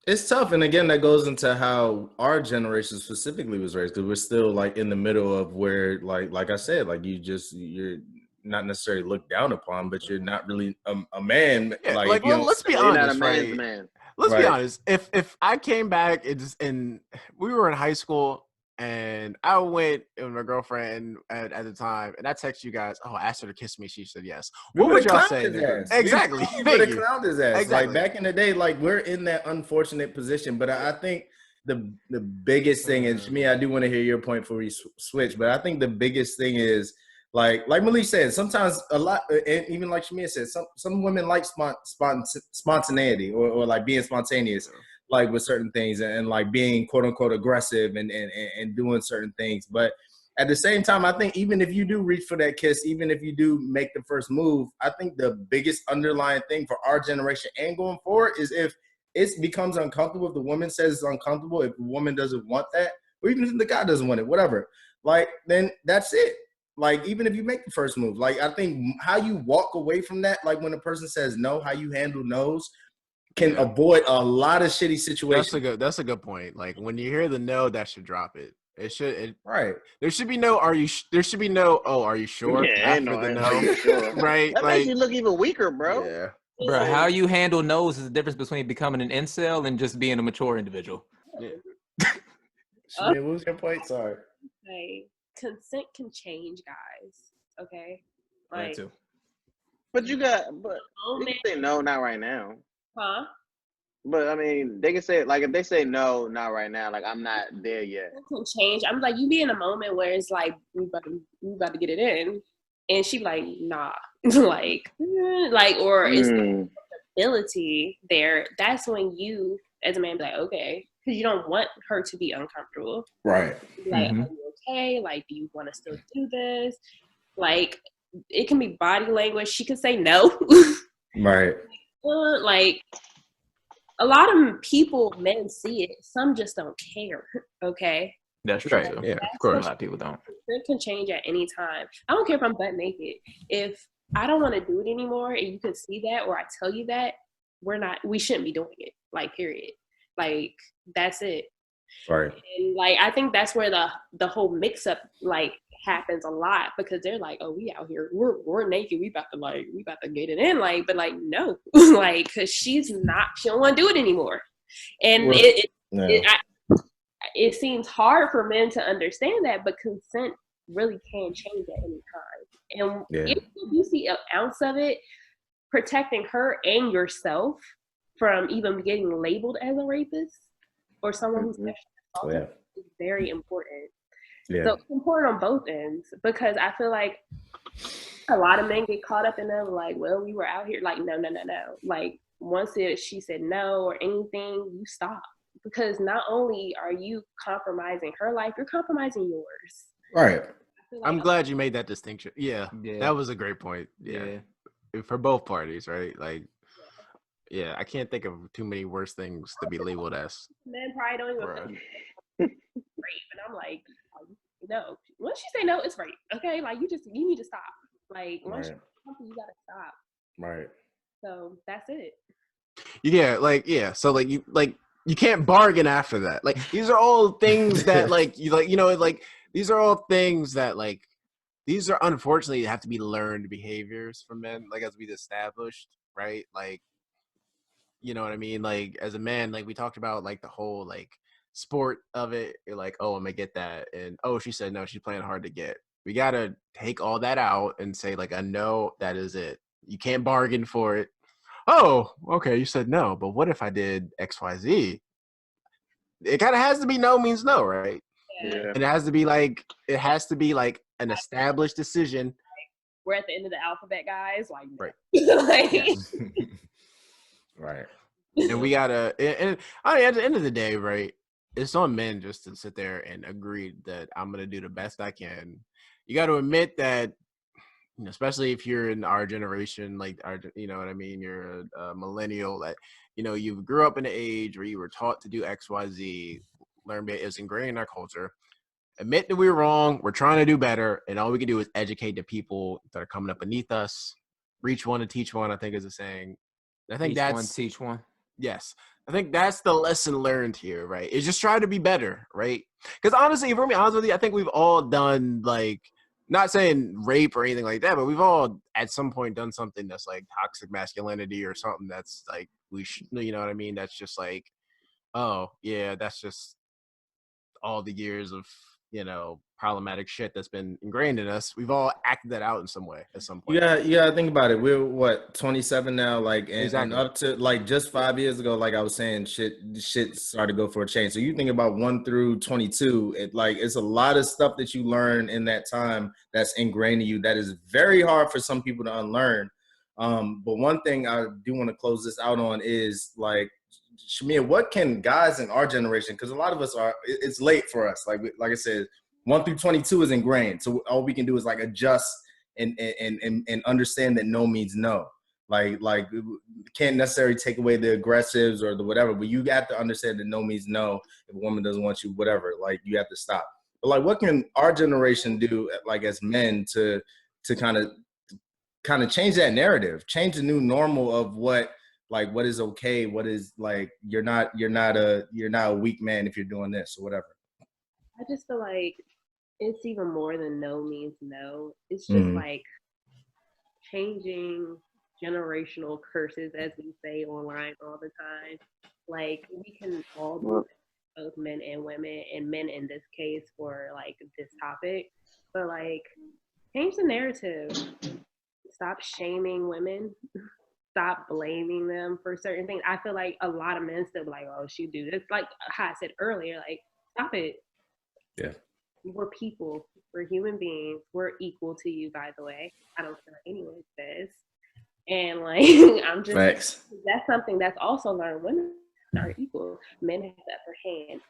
Speaker 3: It's tough, and again, that goes into how our generation specifically was raised because we're still like in the middle of where, like I said, like you're not necessarily looked down upon, but you're not really a man.
Speaker 1: Yeah,
Speaker 3: like you don't
Speaker 1: let's be
Speaker 2: You're not a
Speaker 1: honest,
Speaker 2: man's
Speaker 1: right?
Speaker 2: man.
Speaker 1: Let's be
Speaker 3: Right.
Speaker 1: honest. If I came back and we were in high school and I went with my girlfriend at the time and I text you guys, oh, I asked her to kiss me. She said yes.
Speaker 3: We
Speaker 1: What would
Speaker 3: would've
Speaker 1: y'all
Speaker 3: clowned
Speaker 1: say
Speaker 3: his
Speaker 1: then?
Speaker 3: ass.
Speaker 1: Exactly.
Speaker 3: We
Speaker 1: Thank
Speaker 3: would have
Speaker 1: you.
Speaker 3: clowned his ass.
Speaker 1: Exactly.
Speaker 3: Like back in the day, like we're in that unfortunate position. But I think the biggest thing, and Shmi, I do want to hear your point before we switch. But I think the biggest thing is like Malik said, sometimes a lot, and even like Shmi said, some women like spontaneity or like being spontaneous, like with certain things and like being quote unquote aggressive and doing certain things. But at the same time, I think even if you do reach for that kiss, even if you do make the first move, I think the biggest underlying thing for our generation and going forward is if it becomes uncomfortable, if the woman says it's uncomfortable, if the woman doesn't want that, or even if the guy doesn't want it, whatever, like then that's it. Like even if you make the first move, like I think how you walk away from that, like when a person says no, how you handle no's can avoid a lot of shitty situations.
Speaker 1: That's a good point. Like when you hear the no, that should drop it.
Speaker 3: Right.
Speaker 1: There should be no. There should be no. Oh, are you sure?
Speaker 2: Yeah,
Speaker 1: After the no,
Speaker 2: sure.
Speaker 1: right?
Speaker 2: That makes you look even weaker, bro.
Speaker 1: Yeah.
Speaker 5: Bro, how you handle no's is the difference between becoming an incel and just being a mature individual.
Speaker 1: Yeah.
Speaker 3: Shmi, what was your point? Sorry.
Speaker 4: Okay. Consent can change, guys. Okay.
Speaker 5: That too.
Speaker 2: But you can say no, not right now.
Speaker 4: Huh?
Speaker 2: But I mean, they can say like if they say no, not right now. Like I'm not there yet.
Speaker 4: It can change. I'm like you be in a moment where it's like we about to get it in, and she like, nah, like, or it's ability there. That's when you, as a man, be like, okay, because you don't want her to be uncomfortable.
Speaker 3: Right.
Speaker 4: Like, are you okay? Like, do you want to still do this? Like, it can be body language. She could say no.
Speaker 3: Right.
Speaker 4: Like, a lot of people, men see it. Some just don't care. Okay.
Speaker 5: That's true.
Speaker 1: Right. Yeah, of course.
Speaker 5: A lot of people don't.
Speaker 4: It can change at any time. I don't care if I'm butt naked. If I don't want to do it anymore, and you can see that, or I tell you that, we shouldn't be doing it. Like, period. Like, that's it.
Speaker 3: Right.
Speaker 4: And like, I think that's where the whole mix up like happens a lot, because they're like, oh, we out here, we're naked, we about to get it in, like, but like, no, like, because she don't want to do it anymore. And it seems hard for men to understand that, but consent really can change at any time. And if you see an ounce of it, protecting her and yourself from even getting labeled as a rapist or someone who's sexually assaulted is very important.
Speaker 3: Yeah.
Speaker 4: So it's important on both ends, because I feel like a lot of men get caught up in them, like, well, we were out here, like, no. Like, once she said no or anything, you stop. Because not only are you compromising her life, you're compromising yours.
Speaker 3: Right.
Speaker 4: Like,
Speaker 1: I'm glad you made that distinction. Yeah, that was a great point. Yeah. For both parties, right? Like, yeah, I can't think of too many worse things to be labeled as.
Speaker 4: Men probably don't even rape, and I'm like, no. Once you say no, it's rape. Okay, like, you need to stop. Like, once you say something, you gotta stop.
Speaker 3: Right.
Speaker 4: So that's it.
Speaker 1: Yeah, so like you can't bargain after that. Like, these are all things that these are all things that like these are unfortunately have to be learned behaviors from men, like, as we've established, right? Like, you know what I mean? Like, as a man, like, we talked about like the whole like sport of it. You're like, oh, I'm gonna get that, and oh, she said no, she's playing hard to get. We gotta take all that out and say, like, a no, that is it. You can't bargain for it. Oh, okay, you said no, but what if I did XYZ? It kind of has to be no means no, right?
Speaker 2: Yeah.
Speaker 1: And it has to be like an established decision.
Speaker 4: We're at the end of the alphabet, guys. Like,
Speaker 1: right.
Speaker 3: Right.
Speaker 1: And we gotta, and at the end of the day, right, it's on men just to sit there and agree that I'm gonna do the best I can. You got to admit that, especially if you're in our generation, like, you know what I mean, you're a millennial, that, you grew up in an age where you were taught to do XYZ, learn it is ingrained in our culture. Admit that we were wrong. We're trying to do better, and all we can do is educate the people that are coming up beneath us. Reach one and teach one, I think, is a saying. I think
Speaker 5: teach one.
Speaker 1: Yes. I think that's the lesson learned here, right? Is just try to be better, right? Because honestly, if we're being honest with you, I think we've all done, like, not saying rape or anything like that, but we've all at some point done something that's like toxic masculinity or something that's like, you know what I mean? That's just like, oh yeah, that's just all the years of, problematic shit that's been ingrained in us. We've all acted that out in some way at some point.
Speaker 3: Yeah. Think about it. We're 27 now, like, and up to like just 5 years ago, like I was saying, shit started to go for a change. So you think about 1 through 22, it's a lot of stuff that you learn in that time that's ingrained in you that is very hard for some people to unlearn. But one thing I do want to close this out on is, like, Shamia, what can guys in our generation, because a lot of us it's late for us. Like I said, 1 through 22 is ingrained. So all we can do is like adjust and understand that no means no. Like can't necessarily take away the aggressives or the whatever, but you have to understand that no means no. If a woman doesn't want you, whatever, like, you have to stop. But like, what can our generation do, like, as men to kind of change that narrative, change the new normal of what is okay, what is, like, you're not a weak man if you're doing this or whatever.
Speaker 4: I just feel like it's even more than no means no. It's just like changing generational curses, as we say online all the time. Like, we can all do it, both men and women, and men in this case for like this topic. But like, change the narrative. Stop shaming women. Stop blaming them for certain things. I feel like a lot of men still be like, oh, she do this. Like how I said earlier, like, stop it.
Speaker 3: Yeah.
Speaker 4: we're people. We're human beings. We're equal to you, by the way. I don't care what anyone says. And like, I'm just,
Speaker 3: Facts.
Speaker 4: that's something that's also learned. Women are equal. Men have the upper hand.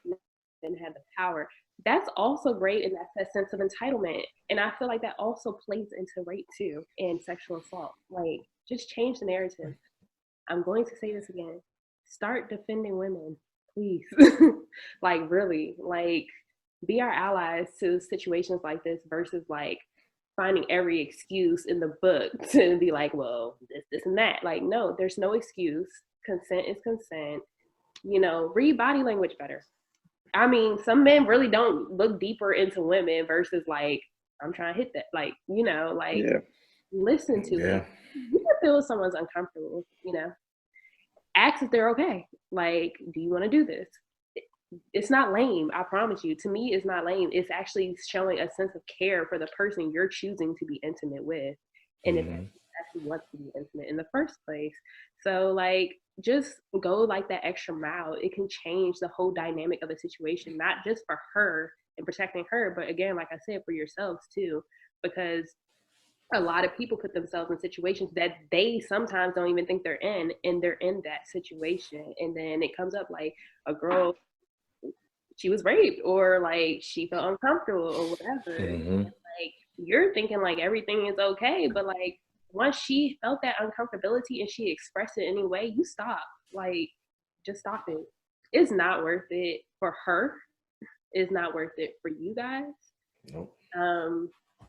Speaker 4: Men have the power. That's also great, and that's that sense of entitlement. And I feel like that also plays into rape too and sexual assault. Like, just change the narrative. I'm going to say this again. Start defending women, please. Like, really, like, be our allies to situations like this versus like finding every excuse in the book to be like, well, this, and that. Like, no, there's no excuse. Consent is consent. You know, read body language better. I mean, some men really don't look deeper into women versus like, I'm trying to hit that. Like, you know, like, listen to it. You can feel someone's uncomfortable, you know. Ask if they're okay. Like, do you want to do this? It's not lame, I promise you. To me, it's not lame. It's actually showing a sense of care for the person you're choosing to be intimate with. And if actually wants to be intimate in the first place. So like, just go like that extra mile. It can change the whole dynamic of a situation, not just for her and protecting her, but again, like I said, for yourselves too, because a lot of people put themselves in situations that they sometimes don't even think they're in, and they're in that situation. And then it comes up like a girl, she was raped, or like she felt uncomfortable or whatever. And like, you're thinking like everything is okay, but like once she felt that uncomfortability and she expressed it anyway, you stop. Like, just stop it. It's not worth it for her. It's not worth it for you guys.
Speaker 3: Nope.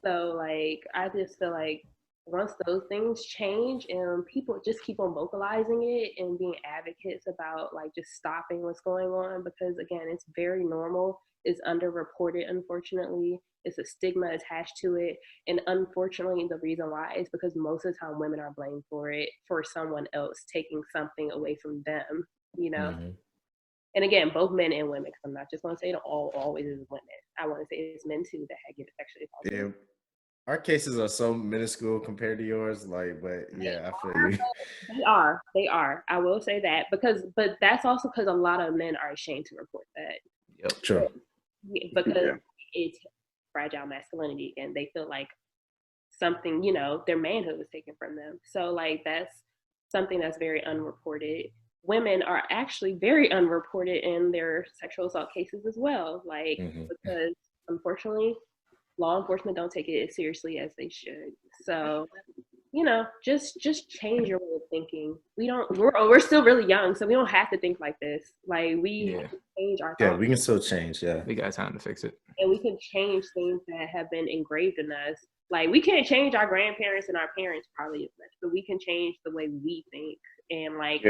Speaker 4: So like, I just feel like once those things change and people just keep on vocalizing it and being advocates about like just stopping what's going on, because again, it's very normal. It's underreported, unfortunately. It's a stigma attached to it. And unfortunately, the reason why is because most of the time women are blamed for it, for someone else taking something away from them, you know? And again, both men and women, because I'm not just going to say it always is women. I want to say it's men too that get sexually assaulted.
Speaker 3: Yeah. Our cases are so minuscule compared to yours, like, but yeah, I feel you.
Speaker 4: They are. I will say that but that's also because a lot of men are ashamed to report that.
Speaker 3: Yep, true.
Speaker 4: Because it's fragile masculinity, and they feel like something, you know, their manhood was taken from them. So like, that's something that's very unreported. Women are actually very unreported in their sexual assault cases as well, like because unfortunately law enforcement don't take it as seriously as they should. So, you know, just change your way of thinking. We're still really young, so we don't have to think like this. Like, we have to change our thoughts.
Speaker 3: Yeah, we can still change. Yeah,
Speaker 5: we got time to fix it,
Speaker 4: and we can change things that have been engraved in us. Like, we can't change our grandparents and our parents probably as much, but we can change the way we think, and like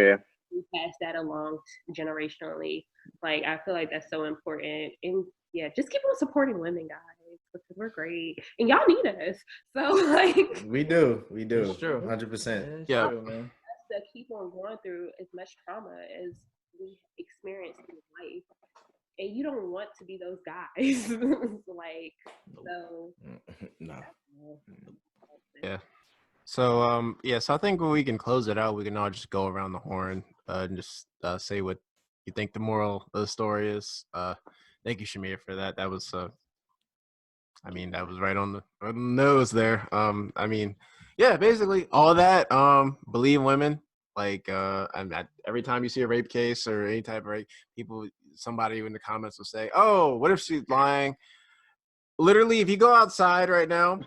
Speaker 4: we pass that along generationally. Like, I feel like that's so important. And yeah, just keep on supporting women, guys, because we're great and y'all need us. So like,
Speaker 3: we do.
Speaker 5: It's true.
Speaker 3: 100%.
Speaker 5: Yeah, true, man.
Speaker 4: To keep on going through as much trauma as we experience in life, and you don't want to be those guys. Like, so
Speaker 3: no.
Speaker 1: Yeah. So so I think we can close it out. We can all just go around the horn and just say what you think the moral of the story is. Thank you, Shamir, for that. That was I mean, that was right on the nose there. I mean, yeah, basically all that. Believe women. Like, every time you see a rape case or any type of rape, somebody in the comments will say, "Oh, what if she's lying?" Literally, if you go outside right now,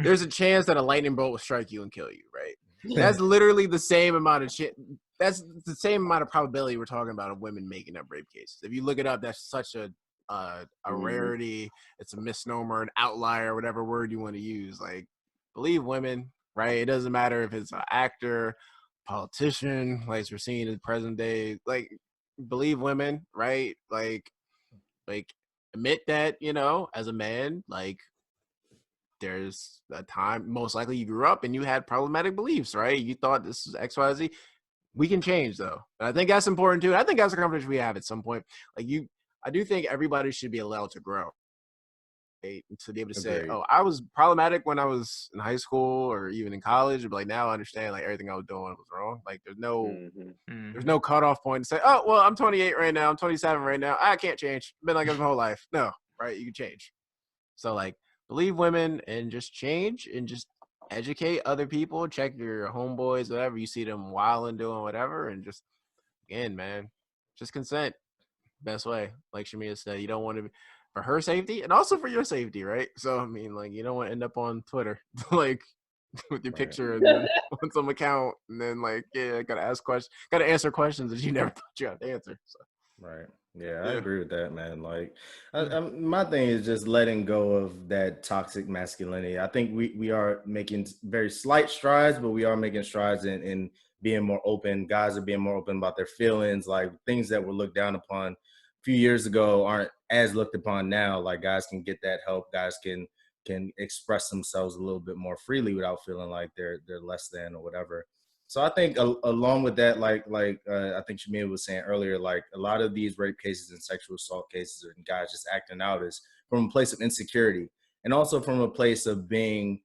Speaker 1: there's a chance that a lightning bolt will strike you and kill you. Right? That's literally the same amount of shit. That's the same amount of probability we're talking about of women making up rape cases. If you look it up, that's such a rarity. It's a misnomer, an outlier, whatever word you want to use. Like, believe women, right? It doesn't matter if it's an actor, politician, like we're seeing in present day. Like, believe women, right? Like admit that, you know, as a man, like, there's a time most likely you grew up and you had problematic beliefs, right? You thought this is XYZ. We can change, though. And I think that's important too. I think that's a conversation we have at some point. Like, I do think everybody should be allowed to grow, right? To be able to say, "Oh, I was problematic when I was in high school or even in college," but like, now I understand like everything I was doing was wrong. Like, there's no cutoff point to say, "Oh, well, I'm 28 right now. I'm 27 right now. I can't change. Been like this my whole life." No, right? You can change. So like, believe women and just change and just educate other people. Check your homeboys, whatever you see them wilding, doing whatever, and just again, man, just consent. Best way, like Shamia said, you don't want to for her safety and also for your safety, right? So I mean, like, you don't want to end up on Twitter like with your picture and then on some account, and then like, yeah, gotta answer questions that you never thought you had to answer. So.
Speaker 3: Right. Yeah, I agree with that, man. Like, my thing is just letting go of that toxic masculinity. I think we are making very slight strides, but we are making strides in being more open. Guys are being more open about their feelings, like things that were looked down upon a few years ago aren't as looked upon now. Like guys can get that help. Guys can express themselves a little bit more freely without feeling like they're less than or whatever. So I think along with that, like I think Shamia was saying earlier, like a lot of these rape cases and sexual assault cases and guys just acting out is from a place of insecurity and also from a place of being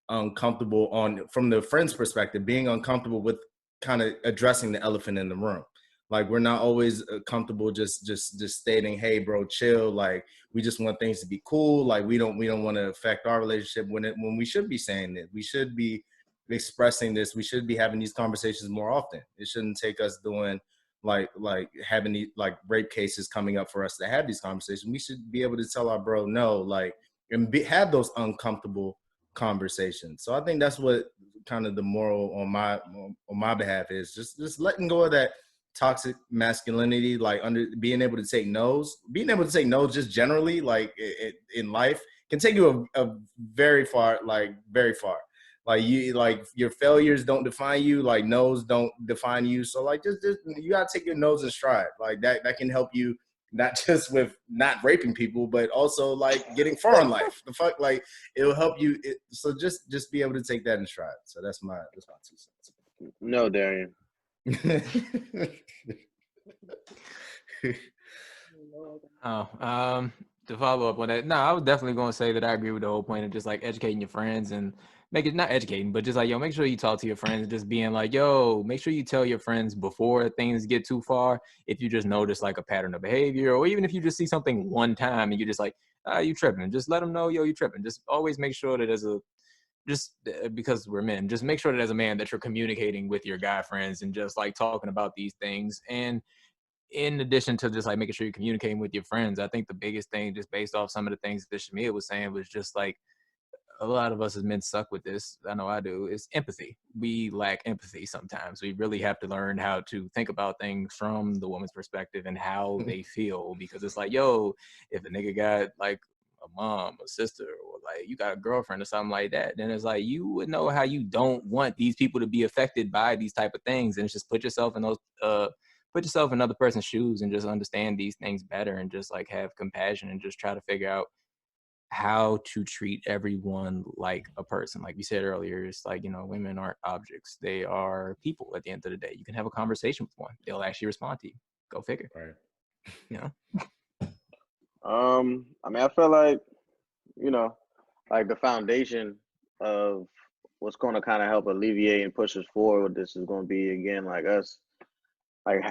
Speaker 3: uncomfortable from the friend's perspective, being uncomfortable with kind of addressing the elephant in the room. Like we're not always comfortable just stating, hey, bro, chill. Like we just want things to be cool. Like we don't want to affect our relationship when we should be saying that. We should be expressing this. We should be having these conversations more often. It shouldn't take us doing like having these like rape cases coming up for us to have these conversations. We should be able to tell our bro no, like, and have those uncomfortable conversations. So I think that's what kind of the moral on my behalf is just letting go of that toxic masculinity, like being able to take no's just generally, like in life can take you a very far, like very far. Like your failures don't define you, like no's don't define you. So like just you gotta take your no's in stride. Like that can help you not just with not raping people, but also like getting far in life. The fuck, like it'll help you. So just be able to take that in stride. So that's my 2 cents.
Speaker 2: No, Darian.
Speaker 5: To follow up on that, no, I was definitely going to say that I agree with the whole point of just like educating your friends and make it not educating, but just like, yo, make sure you talk to your friends, just being like, yo, make sure you tell your friends before things get too far. If you just notice like a pattern of behavior, or even if you just see something one time and you're just like, you tripping, just let them know, yo, you tripping. Just always make sure that because we're men, just make sure that as a man that you're communicating with your guy friends and just like talking about these things. And in addition to just like making sure you're communicating with your friends, I think the biggest thing, just based off some of the things that Shamia was saying, was just like a lot of us as men suck with this. I know I do. Is empathy. We lack empathy sometimes. We really have to learn how to think about things from the woman's perspective and how they feel, because it's like, yo, if a nigga got like a mom, a sister, or like you got a girlfriend or something like that, then it's like you would know how you don't want these people to be affected by these type of things, and it's just put yourself in another person's shoes and just understand these things better and just like have compassion and just try to figure out how to treat everyone like a person. Like we said earlier, it's like, women aren't objects. They are people at the end of the day. You can have a conversation with one. They'll actually respond to you. Go figure.
Speaker 3: Right.
Speaker 2: I mean, I feel like, like the foundation of what's going to kind of help alleviate and push us forward with this is going to be, again, like us, like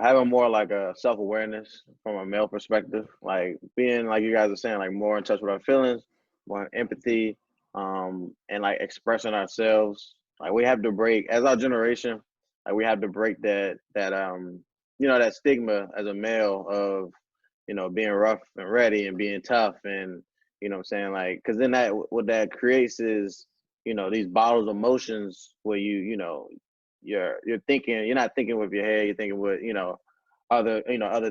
Speaker 2: having more like a self-awareness from a male perspective, like being, like you guys are saying, like more in touch with our feelings, more empathy, and like expressing ourselves. Like we have to break, as our generation, like we have to break that that stigma as a male of being rough and ready and being tough, and what I'm saying, like, because then what that creates is these bottles of emotions where you're thinking, you're not thinking with your head, you're thinking with other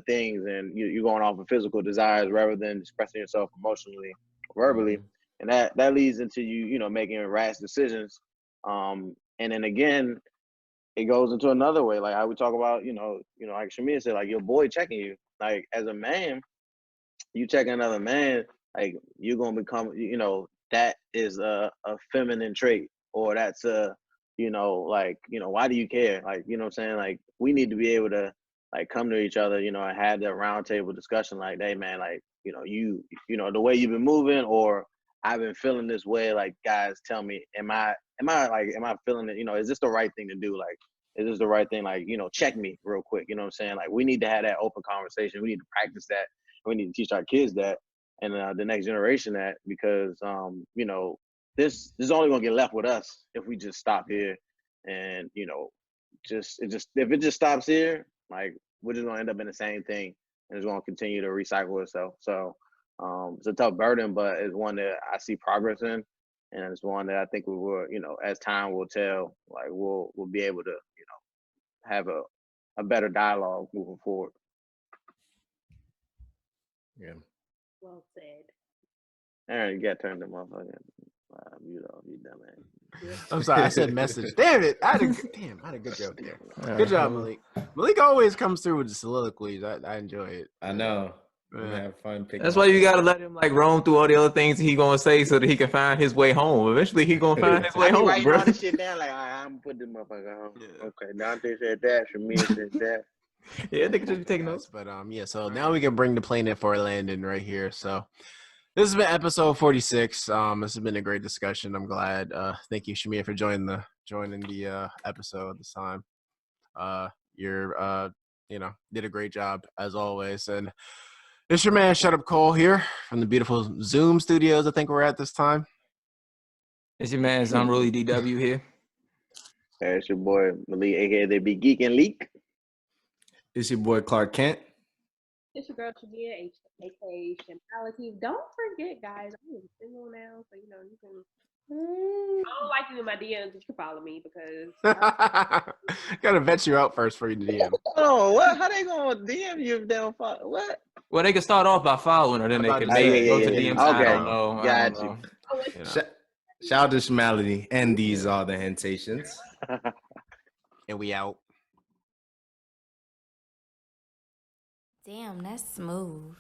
Speaker 2: things, and you're going off of physical desires rather than expressing yourself emotionally, verbally, and that leads into making rash decisions, and then again it goes into another way, like how we talk about like Shamia said, like your boy checking you, like as a man, you check another man, like you're gonna become that is a feminine trait, or that's a why do you care? Like, what I'm saying? Like, we need to be able to like come to each other, and have that round table discussion, like, hey man, like, the way you've been moving, or I've been feeling this way, like, guys, tell me, am I feeling it? Is this the right thing to do? Like, is this the right thing? Like, check me real quick. You know what I'm saying? Like, we need to have that open conversation. We need to practice that. We need to teach our kids that. the next generation that, because you know, this is only gonna get left with us if we just stop here, and you know, if it just stops here, like we're just gonna end up in the same thing, and it's gonna continue to recycle itself. So it's a tough burden, but it's one that I see progress in, and it's one that I think we will, you know, as time will tell, like we'll be able to, you know, have a better dialogue moving forward.
Speaker 3: Yeah.
Speaker 4: Well said.
Speaker 2: Aaron, you got to turn the motherfucking mute off, you dumbass.
Speaker 1: I'm sorry, I said message. Damn it! I had a good joke there. Good job, Malik. Malik always comes through with the soliloquies. I enjoy it.
Speaker 3: I know. We have fun picking.
Speaker 5: That's why you gotta let him like roam through all the other things he gonna say so that he can find his way home. Eventually, he gonna find his way home,
Speaker 2: writing
Speaker 5: bro.
Speaker 2: all this shit down like, all right, I'm gonna put this motherfucker home. Yeah. Okay, Dante said that. Shamir said that.
Speaker 5: Yeah, they could just be taking notes.
Speaker 1: But yeah, so now we can bring the plane in for landing right here. So this has been episode 46. This has been a great discussion. I'm glad. Thank you, Shamir, for joining the episode this time. You're you know, did a great job as always. And it's your man, Shut Up Cole, here from the beautiful Zoom studios. I think we're at this time.
Speaker 5: It's your man, Unruly DW here.
Speaker 2: Hey, it's your boy Malik, aka They Be Geek and Leak.
Speaker 3: It's your boy Clark Kent.
Speaker 4: It's your girl Shamia, aka Shamality. Don't forget, guys, I'm single now, so you know you can. I don't like you in my DMs, but you can follow me because
Speaker 1: gotta vet you out first for you to DM.
Speaker 2: Oh, what? How they gonna DM you if they don't follow? What?
Speaker 5: Well, they can start off by following her, then they can go to DMs.
Speaker 2: Okay.
Speaker 5: I don't know.
Speaker 2: Got you.
Speaker 5: You know.
Speaker 3: Shout out to Shamality, and these are the Hentations.
Speaker 1: And we out.
Speaker 6: Damn, that's smooth.